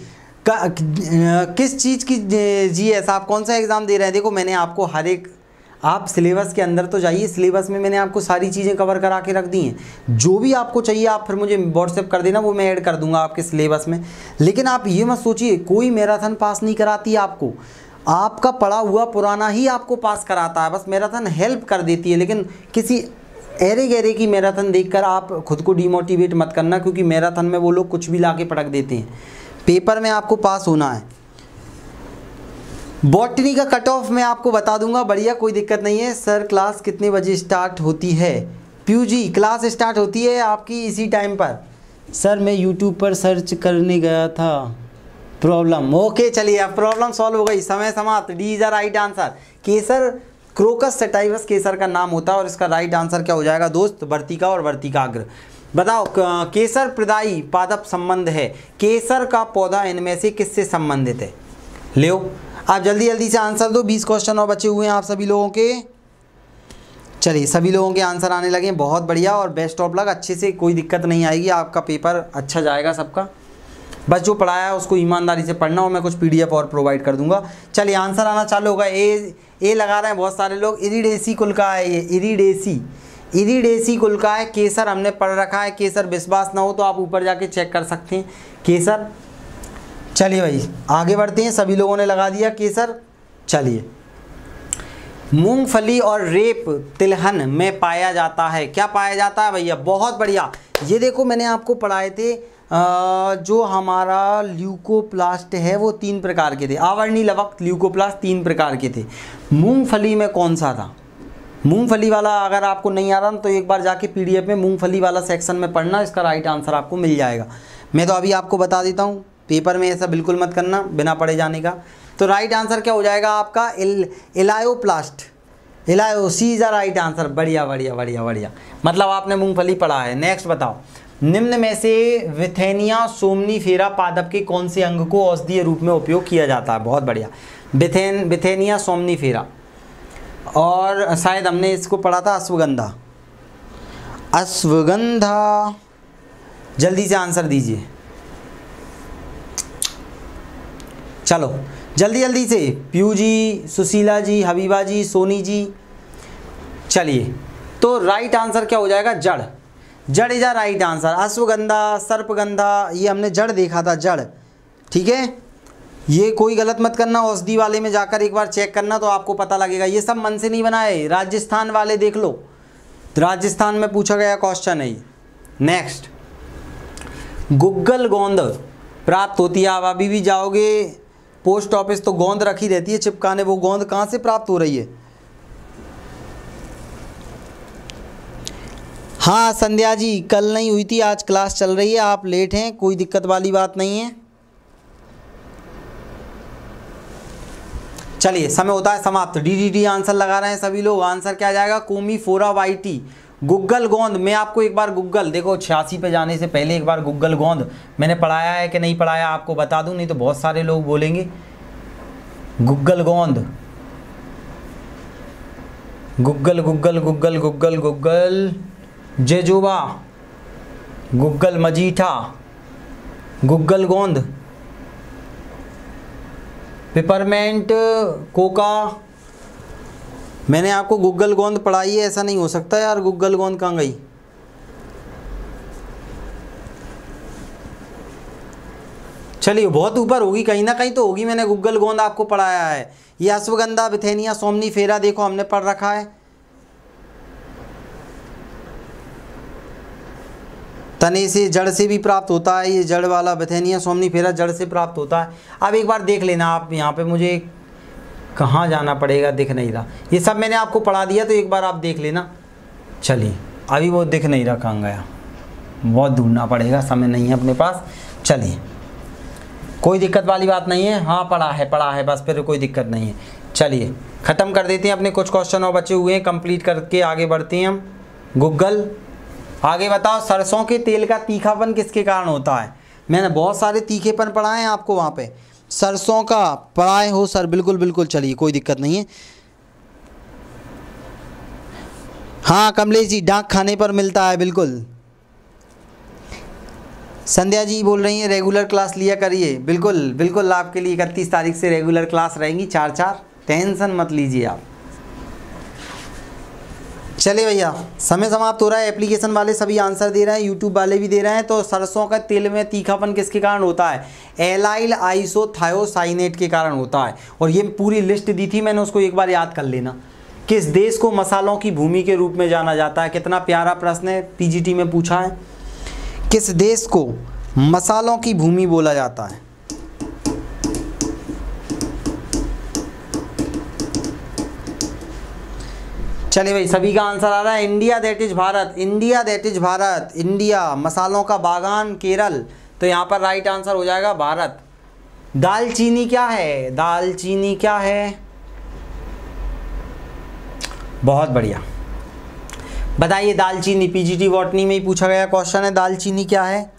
Speaker 1: किस चीज़ की जीएस, आप कौन सा एग्ज़ाम दे रहे हैं? देखो मैंने आपको हर एक, आप सिलेबस के अंदर तो जाइए, सिलेबस में मैंने आपको सारी चीज़ें कवर करा के रख दी हैं। जो भी आपको चाहिए आप फिर मुझे व्हाट्सएप कर देना, वो मैं ऐड कर दूंगा आपके सिलेबस में। लेकिन आप ये मत सोचिए कोई मैराथन पास नहीं कराती आपको, आपका पढ़ा हुआ पुराना ही आपको पास कराता है, बस मैराथन हेल्प कर देती है। लेकिन किसी एरे गहरे की मैराथन देखकर आप खुद को डिमोटिवेट मत करना, क्योंकि मैराथन में वो लोग कुछ भी ला के पटक देते हैं। पेपर में आपको पास होना है। बॉटनी का कट ऑफ मैं आपको बता दूंगा, बढ़िया, कोई दिक्कत नहीं है। सर क्लास कितने बजे स्टार्ट होती है? पीयू जी क्लास स्टार्ट होती है आपकी इसी टाइम पर। सर मैं यूट्यूब पर सर्च करने गया था, प्रॉब्लम, ओके चलिए अब प्रॉब्लम सॉल्व हो गई, समय समाप्त। D is the right answer. केसर, क्रोकस सटाइवस केसर का नाम होता है, और इसका राइट आंसर क्या हो जाएगा दोस्त? वर्तिका और वर्तिकाग्र। बताओ केसर प्रदायी पादप संबंध है, केसर का पौधा इनमें से किससे संबंधित है? ले आप जल्दी जल्दी से आंसर दो, 20 क्वेश्चन और बचे हुए हैं आप सभी लोगों के। चलिए सभी लोगों के आंसर आने लगे, बहुत बढ़िया, और बेस्ट ऑफ लक। अच्छे से, कोई दिक्कत नहीं आएगी, आपका पेपर अच्छा जाएगा सबका। बस जो पढ़ाया है उसको ईमानदारी से पढ़ना, और मैं कुछ पीडीएफ और प्रोवाइड कर दूंगा। चलिए आंसर आना चालू होगा। ए लगा रहे हैं बहुत सारे लोग। इरिडेसी कुल का है ये, इरिडेसी कुल का है। केसर हमने पढ़ रखा है, केसर विश्वास ना हो तो आप ऊपर जाके चेक कर सकते हैं केसर। चलिए भाई आगे बढ़ते हैं, सभी लोगों ने लगा दिया केसर। चलिए मूंगफली और रेप तिलहन में पाया जाता है, क्या पाया जाता है भैया? बहुत बढ़िया। ये देखो मैंने आपको पढ़ाए थे जो हमारा ल्यूकोप्लास्ट है वो 3 प्रकार के थे। आवर्णी लवक ल्यूकोप्लास्ट 3 प्रकार के थे। मूंगफली में कौन सा था? मूंगफली वाला अगर आपको नहीं आ रहा तो एक बार जाके पीडीएफ में मूंगफली वाला सेक्शन में पढ़ना, इसका राइट आंसर आपको मिल जाएगा। मैं तो अभी आपको बता देता हूँ, पेपर में ऐसा बिल्कुल मत करना बिना पढ़े जाने का। तो राइट आंसर क्या हो जाएगा आपका? इलायोप्लास्ट, इलायो, C is the right answer. बढ़िया बढ़िया बढ़िया बढ़िया, मतलब आपने मूंगफली पढ़ा है। नेक्स्ट बताओ, निम्न में से विथेनिया सोमनीफेरा पादप के कौन से अंग को औषधीय रूप में उपयोग किया जाता है? बहुत बढ़िया, विथेनिया सोमनीफेरा। और शायद हमने इसको पढ़ा था अश्वगंधा, अश्वगंधा। जल्दी से आंसर दीजिए, चलो जल्दी जल्दी से। पीयू जी, सुशीला जी, हबीबा जी, सोनी जी। चलिए तो राइट आंसर क्या हो जाएगा? जड़, जड़ इज राइट आंसर। अश्वगंधा, सर्पगंधा, ये हमने जड़ देखा था, जड़, ठीक है। ये कोई गलत मत करना, औषधि वाले में जाकर एक बार चेक करना तो आपको पता लगेगा। ये सब मन से नहीं बनाए, राजस्थान वाले देख लो, राजस्थान में पूछा गया क्वेश्चन है ये। नेक्स्ट, गुग्गल गोंद प्राप्त होती है। आप अभी भी जाओगे पोस्ट ऑफिस तो गोंद रखी रहती है चिपकाने, वो गोंद कहाँ से प्राप्त हो रही है? हाँ संध्या जी, कल नहीं हुई थी, आज क्लास चल रही है, आप लेट हैं, कोई दिक्कत वाली बात नहीं है। चलिए समय होता है समाप्त। डी आंसर लगा रहे हैं सभी लोग। आंसर क्या आ जाएगा? कोमीफोरा वाइटी। गुग्गल गोंद, मैं आपको एक बार गुग्गल, देखो 86 पे जाने से पहले एक बार गुग्गल गोंद मैंने पढ़ाया है कि नहीं पढ़ाया आपको बता दूं, नहीं तो बहुत सारे लोग बोलेंगे। गुग्गल गोंद, गुग्गल गुग्गल गुग्गल गुग्गल गुग्गल जेजोबा, गुग्गल मजीठा, गुग्गल गोंद, पिपरमेंट, कोका। मैंने आपको गुग्गल गोंद पढ़ाई है, ऐसा नहीं हो सकता यार। गुग्गल गोंद कहाँ गई? चलिए बहुत ऊपर होगी, कहीं ना कहीं तो होगी, मैंने गुग्गल गोंद आपको पढ़ाया है। ये अश्वगंधा, विथेनिया सोमनीफेरा देखो हमने पढ़ रखा है। तने से, जड़ से भी प्राप्त होता है, ये जड़ वाला बेथेनिया सोमनीफेरा जड़ से प्राप्त होता है। अब एक बार देख लेना आप, यहाँ पे मुझे कहाँ जाना पड़ेगा, दिख नहीं रहा, ये सब मैंने आपको पढ़ा दिया तो एक बार आप देख लेना। चलिए अभी वो दिख नहीं रहा, कहाँ गया, बहुत ढूंढना पड़ेगा, समय नहीं है अपने पास। चलिए कोई दिक्कत वाली बात नहीं है, हाँ पढ़ा है बस, फिर कोई दिक्कत नहीं है। चलिए ख़त्म कर देते हैं, अपने कुछ क्वेश्चन और बचे हुए हैं, कंप्लीट करके आगे बढ़ते हैं हम। गूगल आगे बताओ, सरसों के तेल का तीखापन किसके कारण होता है? मैंने बहुत सारे तीखेपन पढ़ाए हैं आपको वहाँ पे, सरसों का पढ़ाए हो सर? बिल्कुल बिल्कुल, चलिए कोई दिक्कत नहीं है। हाँ कमलेश जी, डाक खाने पर मिलता है, बिल्कुल। संध्या जी बोल रही हैं रेगुलर क्लास लिया करिए, बिल्कुल बिल्कुल, आपके लिए 31 तारीख से रेगुलर क्लास रहेंगी, 4-4, टेंशन मत लीजिए आप। चलिए भैया समय समाप्त हो रहा है, एप्लीकेशन वाले सभी आंसर दे रहे हैं, यूट्यूब वाले भी दे रहे हैं। तो सरसों का तेल में तीखापन किसके कारण होता है? एलाइल आइसोथायोसाइनेट के कारण होता है। और ये पूरी लिस्ट दी थी मैंने, उसको एक बार याद कर लेना। किस देश को मसालों की भूमि के रूप में जाना जाता है? कितना प्यारा प्रश्न है, पीजीटी में पूछा है। किस देश को मसालों की भूमि बोला जाता है? चलिए भाई सभी का आंसर आ रहा है India, that is Bharat, India that is Bharat, India. मसालों का बागान केरल, तो यहाँ पर राइट आंसर हो जाएगा भारत। दालचीनी क्या है? दालचीनी क्या है? बहुत बढ़िया, बताइए दालचीनी, पीजीटी बॉटनी में ही पूछा गया क्वेश्चन है, दालचीनी क्या है?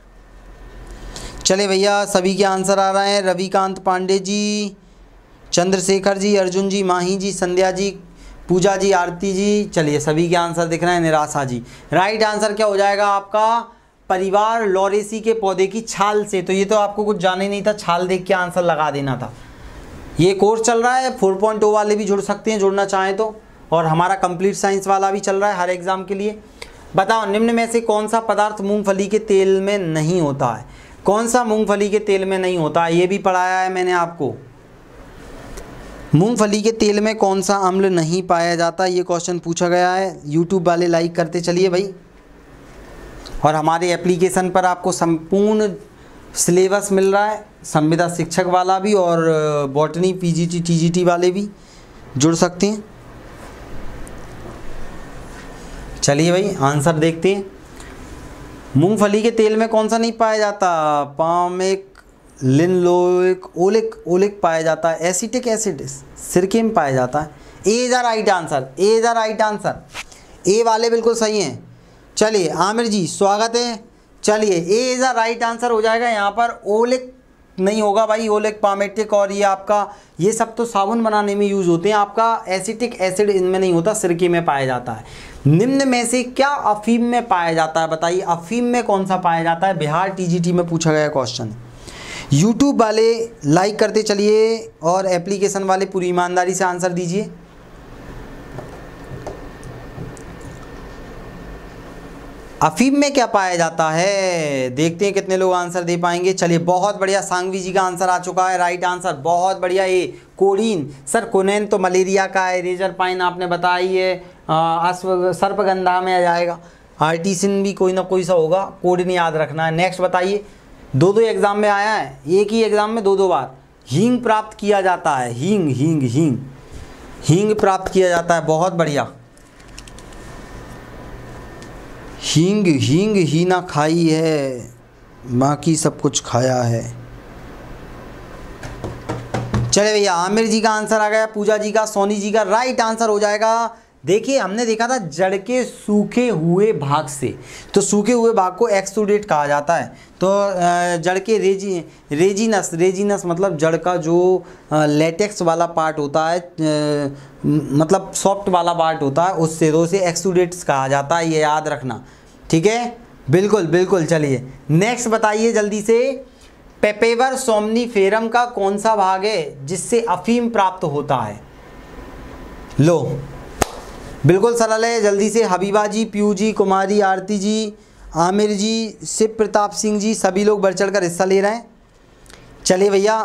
Speaker 1: चले भैया सभी के आंसर आ रहे हैं, रविकांत पांडे जी, चंद्रशेखर जी, अर्जुन जी, माही जी, संध्या जी, पूजा जी, आरती जी। चलिए सभी के आंसर दिख रहे हैं, निराशा जी। राइट आंसर क्या हो जाएगा आपका? परिवार लॉरेसी के पौधे की छाल से। तो ये तो आपको कुछ जाने नहीं था, छाल देख के आंसर लगा देना था। ये कोर्स चल रहा है, 4.0 वाले भी जुड़ सकते हैं जुड़ना चाहें तो, और हमारा कंप्लीट साइंस वाला भी चल रहा है हर एग्ज़ाम के लिए। बताओ निम्न में से कौन सा पदार्थ मूंगफली के तेल में नहीं होता है? कौन सा मूंगफली के तेल में नहीं होता है? ये भी पढ़ाया है मैंने आपको। मूंगफली के तेल में कौन सा अम्ल नहीं पाया जाता? ये क्वेश्चन पूछा गया है। यूट्यूब वाले लाइक करते चलिए भाई। और हमारे एप्लीकेशन पर आपको संपूर्ण सिलेबस मिल रहा है, संविदा शिक्षक वाला भी और बॉटनी पीजीटी टीजीटी वाले भी जुड़ सकते हैं। चलिए भाई आंसर देखते हैं। मूंगफली के तेल में कौन सा नहीं पाया जाता? पामेक, लिनलोइक, ओलिक, ओलिक पाया जाता है। एसिटिक एसिड सिरके में पाया जाता है। A is right answer, A is right answer, A वाले बिल्कुल सही हैं। चलिए आमिर जी स्वागत है। चलिए ए इज राइट आंसर हो जाएगा यहाँ पर। ओलिक नहीं होगा भाई, ओलिक, पामेटिक और ये आपका, ये सब तो साबुन बनाने में यूज होते हैं। आपका एसिटिक एसिड इनमें नहीं होता, सिरके में पाया जाता है। निम्न में से क्या अफीम में पाया जाता है? बताइए अफीम में कौन सा पाया जाता है? बिहार टीजीटी में पूछा गया क्वेश्चन। यूट्यूब वाले लाइक करते चलिए और एप्लीकेशन वाले पूरी ईमानदारी से आंसर दीजिए। अफीम में क्या पाया जाता है? देखते हैं कितने लोग आंसर दे पाएंगे। चलिए बहुत बढ़िया, सांगवी जी का आंसर आ चुका है, राइट आंसर, बहुत बढ़िया। ये कोडीन, सर कोनेन तो मलेरिया का है, रेजर पाइन आपने बताई है, सर्पगंधा में आ जाएगा, आर्टिसिन भी कोई ना कोई सा होगा, कोडीन याद रखना है। नेक्स्ट बताइए, दो एग्जाम में आया है, एक ही एग्जाम में दो बार। हींग प्राप्त किया जाता है, हींग हींग हींग हींग प्राप्त किया जाता है, बहुत बढ़िया। हींग हींग ही ना खाई है, बाकी सब कुछ खाया है। चले भैया आमिर जी का आंसर आ गया, पूजा जी का, सोनी जी का राइट आंसर हो जाएगा। देखिए हमने देखा था जड़ के सूखे हुए भाग से, तो सूखे हुए भाग को एक्सुडेट कहा जाता है। तो जड़ के रेजिनस मतलब जड़ का जो लेटेक्स वाला पार्ट होता है, मतलब सॉफ्ट वाला पार्ट होता है, उससे तो उसे एक्सुडेट्स कहा जाता है, ये याद रखना, ठीक है? बिल्कुल बिल्कुल। चलिए नेक्स्ट बताइए जल्दी से, पेपेवर सोमनीफेरम का कौन सा भाग है जिससे अफीम प्राप्त होता है? लो बिल्कुल सरल है, जल्दी से। हबीबा जी, पीयू जी, कुमारी, आरती जी, आमिर जी, शिव प्रताप सिंह जी, सभी लोग बढ़ चढ़ कर हिस्सा ले रहे हैं। चलिए भैया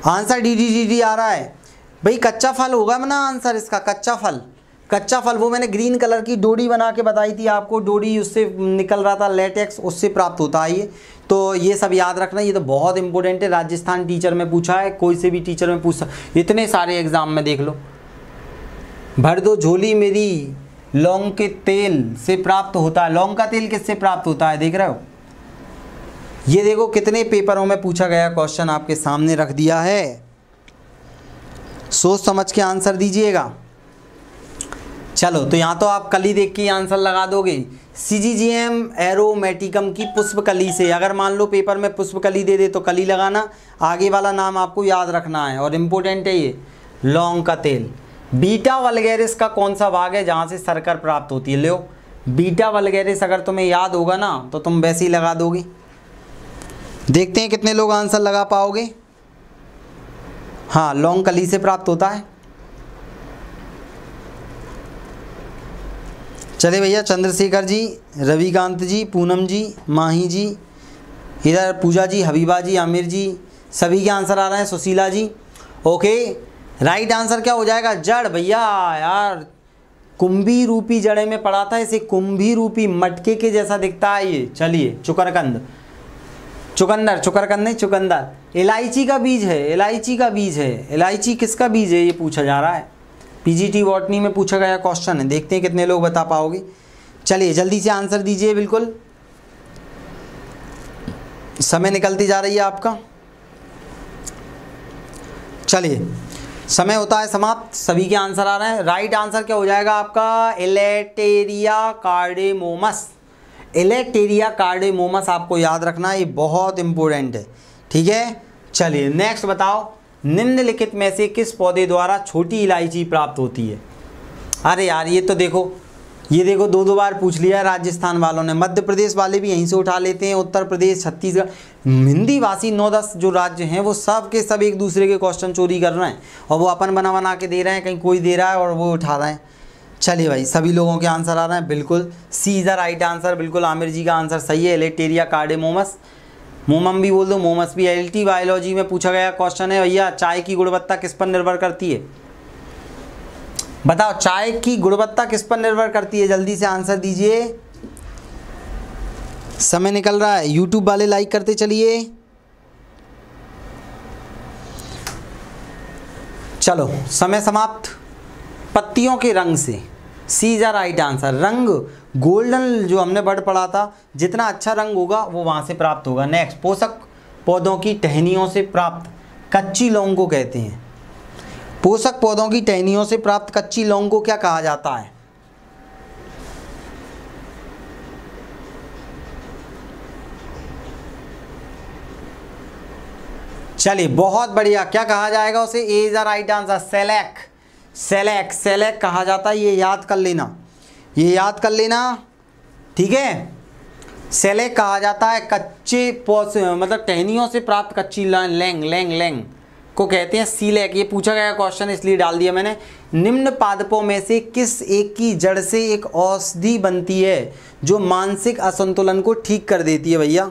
Speaker 1: आंसर डी आ रहा है भाई, कच्चा फल होगा ना आंसर इसका, कच्चा फल। कच्चा फल वो मैंने ग्रीन कलर की डोरी बना के बताई थी आपको, डोरी उससे निकल रहा था, लेटेक्स उससे प्राप्त होता है ये। तो ये सब याद रखना, ये तो बहुत इंपॉर्टेंट है, राजस्थान टीचर में पूछा है, कोई से भी टीचर में पूछा, इतने सारे एग्जाम में देख लो। भर दो झोली मेरी लौंग के तेल से प्राप्त होता है, लौंग का तेल किससे प्राप्त होता है देख रहे हो। ये देखो कितने पेपरों में पूछा गया क्वेश्चन आपके सामने रख दिया है, सोच समझ के आंसर दीजिएगा। चलो तो यहाँ तो आप कली देख के आंसर लगा दोगे। सीजीजीएम एरोमेटिकम की पुष्पकली से, अगर मान लो पेपर में पुष्पकली दे दे तो कली लगाना, आगे वाला नाम आपको याद रखना है और इम्पोर्टेंट है ये लौंग का तेल। बीटा वल्गैरिस का कौन सा भाग है जहाँ से शर्कर प्राप्त होती है, लो बीटा वल्गैरिस अगर तुम्हें याद होगा ना तो तुम वैसे ही लगा दोगे। देखते हैं कितने लोग आंसर लगा पाओगे। हाँ, लौंग कली से प्राप्त होता है। चले भैया, चंद्रशेखर जी, रविकांत जी, पूनम जी, माही जी, इधर पूजा जी, हबीबा जी, आमिर जी, सभी के आंसर आ रहे हैं, सुशीला जी। ओके, राइट आंसर क्या हो जाएगा, जड़ भैया। यार कुंभी रूपी जड़े में पड़ा था, इसे कुंभी रूपी मटके के जैसा दिखता है ये। चलिए, चुकरकंद, चुकंदर, चुकरकंद नहीं चुकंदर, इलायची का बीज है, इलायची का बीज है। इलायची किसका बीज है ये पूछा जा रहा है, पीजीटी बॉटनी में पूछा गया क्वेश्चन है। देखते हैं कितने लोग बता पाओगे। चलिए जल्दी से आंसर दीजिए, बिल्कुल समय निकलती जा रही है आपका। चलिए, समय होता है समाप्त, सभी के आंसर आ रहे हैं। राइट आंसर क्या हो जाएगा आपका, इलेटेरिया कार्डेमोमस। इलेटेरिया कार्डेमोमस आपको याद रखना, ये बहुत इंपॉर्टेंट है, ठीक है। चलिए नेक्स्ट बताओ, निम्नलिखित में से किस पौधे द्वारा छोटी इलायची प्राप्त होती है। अरे यार ये तो देखो, ये देखो दो दो बार पूछ लिया राजस्थान वालों ने, मध्य प्रदेश वाले भी यहीं से उठा लेते हैं, उत्तर प्रदेश, छत्तीसगढ़, हिंदी भाषी 9-10 जो राज्य हैं वो सब के सब एक दूसरे के क्वेश्चन चोरी कर रहे हैं और वो अपन बना के दे रहे हैं, कहीं कोई दे रहा है और वो उठा रहे हैं। चलिए भाई, सभी लोगों के आंसर आ रहे हैं, बिल्कुल C is the right answer. बिल्कुल आमिर जी का आंसर सही है, इलेटेरिया कार्डेमोमस। मोमम भी बोल दो, मोमस भी। एलटी बायोलॉजी में पूछा गया क्वेश्चन है भैया, चाय की गुणवत्ता किस पर निर्भर करती है, बताओ चाय की गुणवत्ता किस पर निर्भर करती है, जल्दी से आंसर दीजिए, समय निकल रहा है। यूट्यूब वाले लाइक करते चलिए। चलो समय समाप्त। पत्तियों के रंग से, सी इज द राइट आंसर। रंग गोल्डन जो हमने वर्ड पढ़ा था, जितना अच्छा रंग होगा वो वहाँ से प्राप्त होगा। नेक्स्ट, पोषक पौधों की टहनियों से प्राप्त कच्ची लौंग को कहते हैं। पोषक पौधों की टहनियों से प्राप्त कच्ची लौंग को क्या कहा जाता है, चलिए बहुत बढ़िया, क्या कहा जाएगा उसे, A is the right answer, shellac. Shellac, shellac कहा जाता है, ये याद कर लेना, ये याद कर लेना, ठीक है। सेलेक कहा जाता है कच्चे मतलब टहनियों से प्राप्त कच्ची लैंग, लैंग लैंग को कहते हैं सीलेक। ये पूछा गया क्वेश्चन इसलिए डाल दिया मैंने। निम्न पादपों में से किस एक की जड़ से एक औषधि बनती है जो मानसिक असंतुलन को ठीक कर देती है, भैया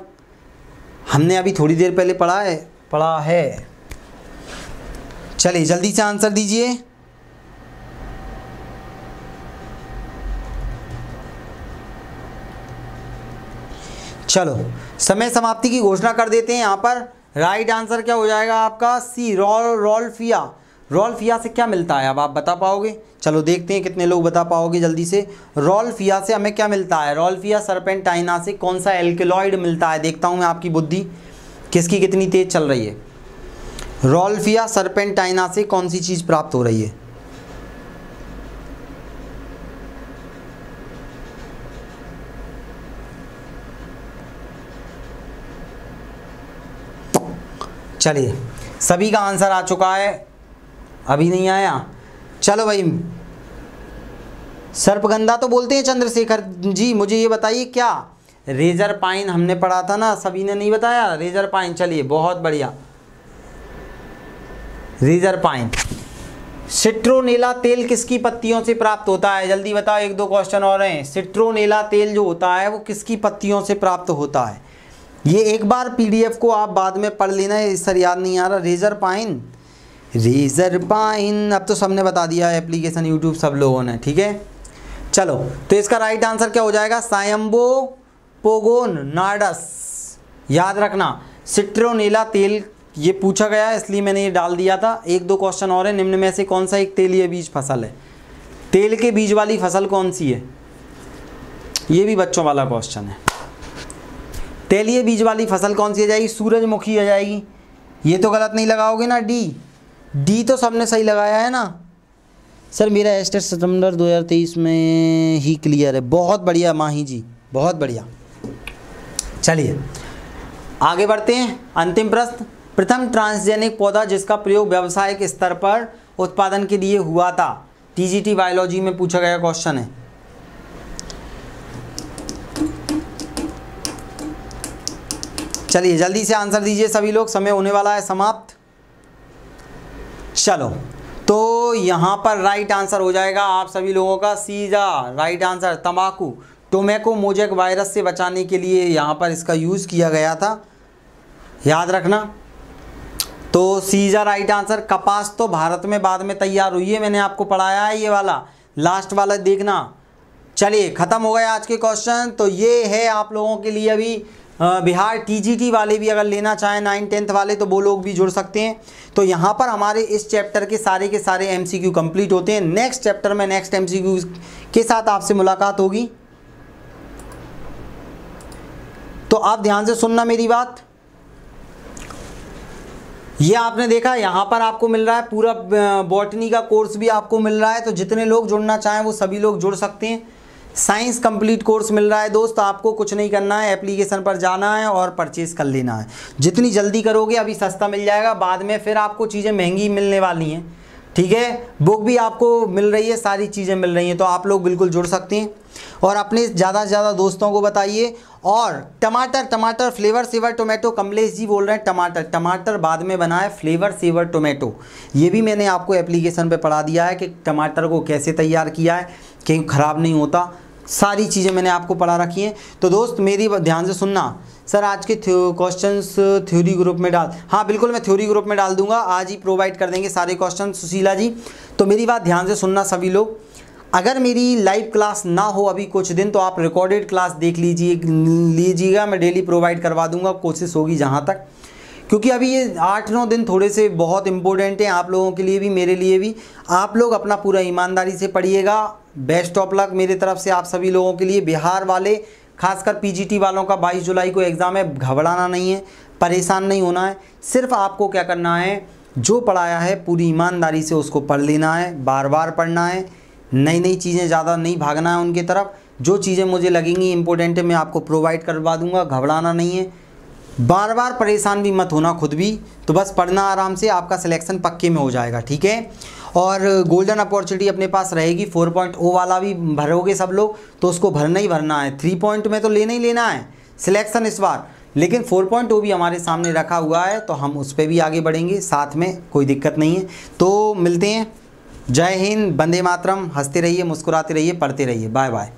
Speaker 1: हमने अभी थोड़ी देर पहले पढ़ा है। चलिए जल्दी से आंसर दीजिए। चलो समय समाप्ति की घोषणा कर देते हैं यहाँ पर। राइट आंसर क्या हो जाएगा आपका, सी, रोल्फिया। रोल्फिया से क्या मिलता है, अब आप बता पाओगे, चलो देखते हैं कितने लोग बता पाओगे जल्दी से। रोल्फिया से हमें क्या मिलता है, रोल्फिया सर्पेंटाइना से कौन सा एल्केलॉइड मिलता है, देखता हूँ मैं आपकी बुद्धि किसकी कितनी तेज चल रही है। रोल्फिया सर्पेंटाइना से कौन सी चीज़ प्राप्त हो रही है, चलिए सभी का आंसर आ चुका है, अभी नहीं आया। चलो भाई, सर्पगंधा तो बोलते हैं चंद्रशेखर जी, मुझे ये बताइए क्या रेजर पाइन हमने पढ़ा था ना, सभी ने नहीं बताया रेजर पाइन। चलिए बहुत बढ़िया, रेजर पाइन। सिट्रोनेला तेल किसकी पत्तियों से प्राप्त होता है, जल्दी बताओ, एक दो क्वेश्चन और हैं। सिट्रोनेला तेल जो होता है वो किसकी पत्तियों से प्राप्त होता है, ये एक बार पीडीएफ को आप बाद में पढ़ लेना, इस सर याद नहीं आ रहा। रेजर पाइन रेजर पाइन, अब तो सबने बता दिया एप्लीकेशन यूट्यूब सब लोगों ने, ठीक है। चलो तो इसका राइट आंसर क्या हो जाएगा, सायम्बो पोगोन नार्डस। याद रखना सिट्रोनेला तेल ये पूछा गया है इसलिए मैंने ये डाल दिया था। एक दो क्वेश्चन और है, निम्न में से कौन सा एक तेलीय बीज फसल है, तेल के बीज वाली फसल कौन सी है, ये भी बच्चों वाला क्वेश्चन है। तेलीय बीज वाली फसल कौन सी आ जाएगी, सूरजमुखी आ जाएगी। ये तो गलत नहीं लगाओगे ना, डी तो सबने सही लगाया है ना। सर मेरा एस्टेट सितंबर 2023 में ही क्लियर है, बहुत बढ़िया माही जी, बहुत बढ़िया। चलिए आगे बढ़ते हैं। अंतिम प्रश्न, प्रथम ट्रांसजेनिक पौधा जिसका प्रयोग व्यावसायिक स्तर पर उत्पादन के लिए हुआ था, टीजीटी बायोलॉजी में पूछा गया क्वेश्चन है। चलिए जल्दी से आंसर दीजिए सभी लोग, समय होने वाला है समाप्त। चलो तो यहाँ पर राइट आंसर हो जाएगा आप सभी लोगों का सीधा राइट आंसर, तंबाकू टोबैको मोजेक वायरस से बचाने के लिए यहाँ पर इसका यूज़ किया गया था, याद रखना। तो सीधा राइट आंसर। कपास तो भारत में बाद में तैयार हुई है, मैंने आपको पढ़ाया है, ये वाला लास्ट वाला देखना। चलिए ख़त्म हो गया आज के क्वेश्चन। तो ये है आप लोगों के लिए अभी बिहार टीजीटी वाले भी अगर लेना चाहें 9th 10th वाले तो वो लोग भी जुड़ सकते हैं। तो यहाँ पर हमारे इस चैप्टर के सारे एमसीक्यू कंप्लीट होते हैं। नेक्स्ट चैप्टर में नेक्स्ट एमसीक्यू के साथ आपसे मुलाकात होगी। तो आप ध्यान से सुनना मेरी बात। ये आपने देखा यहाँ पर आपको मिल रहा है पूरा बॉटनी का कोर्स भी आपको मिल रहा है, तो जितने लोग जुड़ना चाहें वो सभी लोग जुड़ सकते हैं। साइंस कंप्लीट कोर्स मिल रहा है दोस्त, आपको कुछ नहीं करना है, एप्लीकेशन पर जाना है और परचेज कर लेना है। जितनी जल्दी करोगे अभी सस्ता मिल जाएगा, बाद में फिर आपको चीज़ें महंगी मिलने वाली हैं, ठीक है। बुक भी आपको मिल रही है, सारी चीज़ें मिल रही हैं, तो आप लोग बिल्कुल जुड़ सकते हैं और अपने ज़्यादा से ज़्यादा दोस्तों को बताइए। और टमाटर flavour saver tomato, Kamlesh ji बोल रहे हैं टमाटर बाद में बना है, फ्लेवर सेवर टोमेटो, ये भी मैंने आपको एप्लीकेशन पे पढ़ा दिया है कि टमाटर को कैसे तैयार किया है कि ख़राब नहीं होता, सारी चीज़ें मैंने आपको पढ़ा रखी हैं। तो दोस्त मेरी ध्यान से सुनना। सर आज के क्वेश्चंस थ्योरी ग्रुप में डाल, हाँ बिल्कुल मैं थ्योरी ग्रुप में डाल दूंगा, आज ही प्रोवाइड कर देंगे सारे क्वेश्चन सुशीला जी। तो मेरी बात ध्यान से सुनना सभी लोग, अगर मेरी लाइव क्लास ना हो अभी कुछ दिन तो आप रिकॉर्डेड क्लास देख लीजिएगा, मैं डेली प्रोवाइड करवा दूंगा, कोशिश होगी जहाँ तक, क्योंकि अभी ये 8-9 दिन थोड़े से बहुत इंपॉर्टेंट हैं आप लोगों के लिए भी, मेरे लिए भी। आप लोग अपना पूरा ईमानदारी से पढ़िएगा। बेस्ट ऑफ लक मेरी तरफ से आप सभी लोगों के लिए। बिहार वाले खासकर पीजीटी वालों का 22 जुलाई को एग्ज़ाम है, घबराना नहीं है, परेशान नहीं होना है। सिर्फ आपको क्या करना है, जो पढ़ाया है पूरी ईमानदारी से उसको पढ़ लेना है, बार बार पढ़ना है, नई चीज़ें ज़्यादा नहीं भागना है उनकी तरफ। जो चीज़ें मुझे लगेंगी इंपॉर्टेंट है मैं आपको प्रोवाइड करवा दूंगा, घबराना नहीं है, बार बार परेशान भी मत होना खुद भी। तो बस पढ़ना आराम से, आपका सिलेक्शन पक्के में हो जाएगा, ठीक है। और गोल्डन अपॉर्चुनिटी अपने पास रहेगी, 4.0 वाला भी भरोगे सब लोग तो उसको भरना ही भरना है, 3 पॉइंट में तो लेना ही लेना है सिलेक्शन इस बार, लेकिन 4.0 भी हमारे सामने रखा हुआ है तो हम उस पर भी आगे बढ़ेंगे साथ में, कोई दिक्कत नहीं है। तो मिलते हैं, जय हिंद, वंदे मातरम, हंसते रहिए, मुस्कुराते रहिए, पढ़ते रहिए, बाय बाय।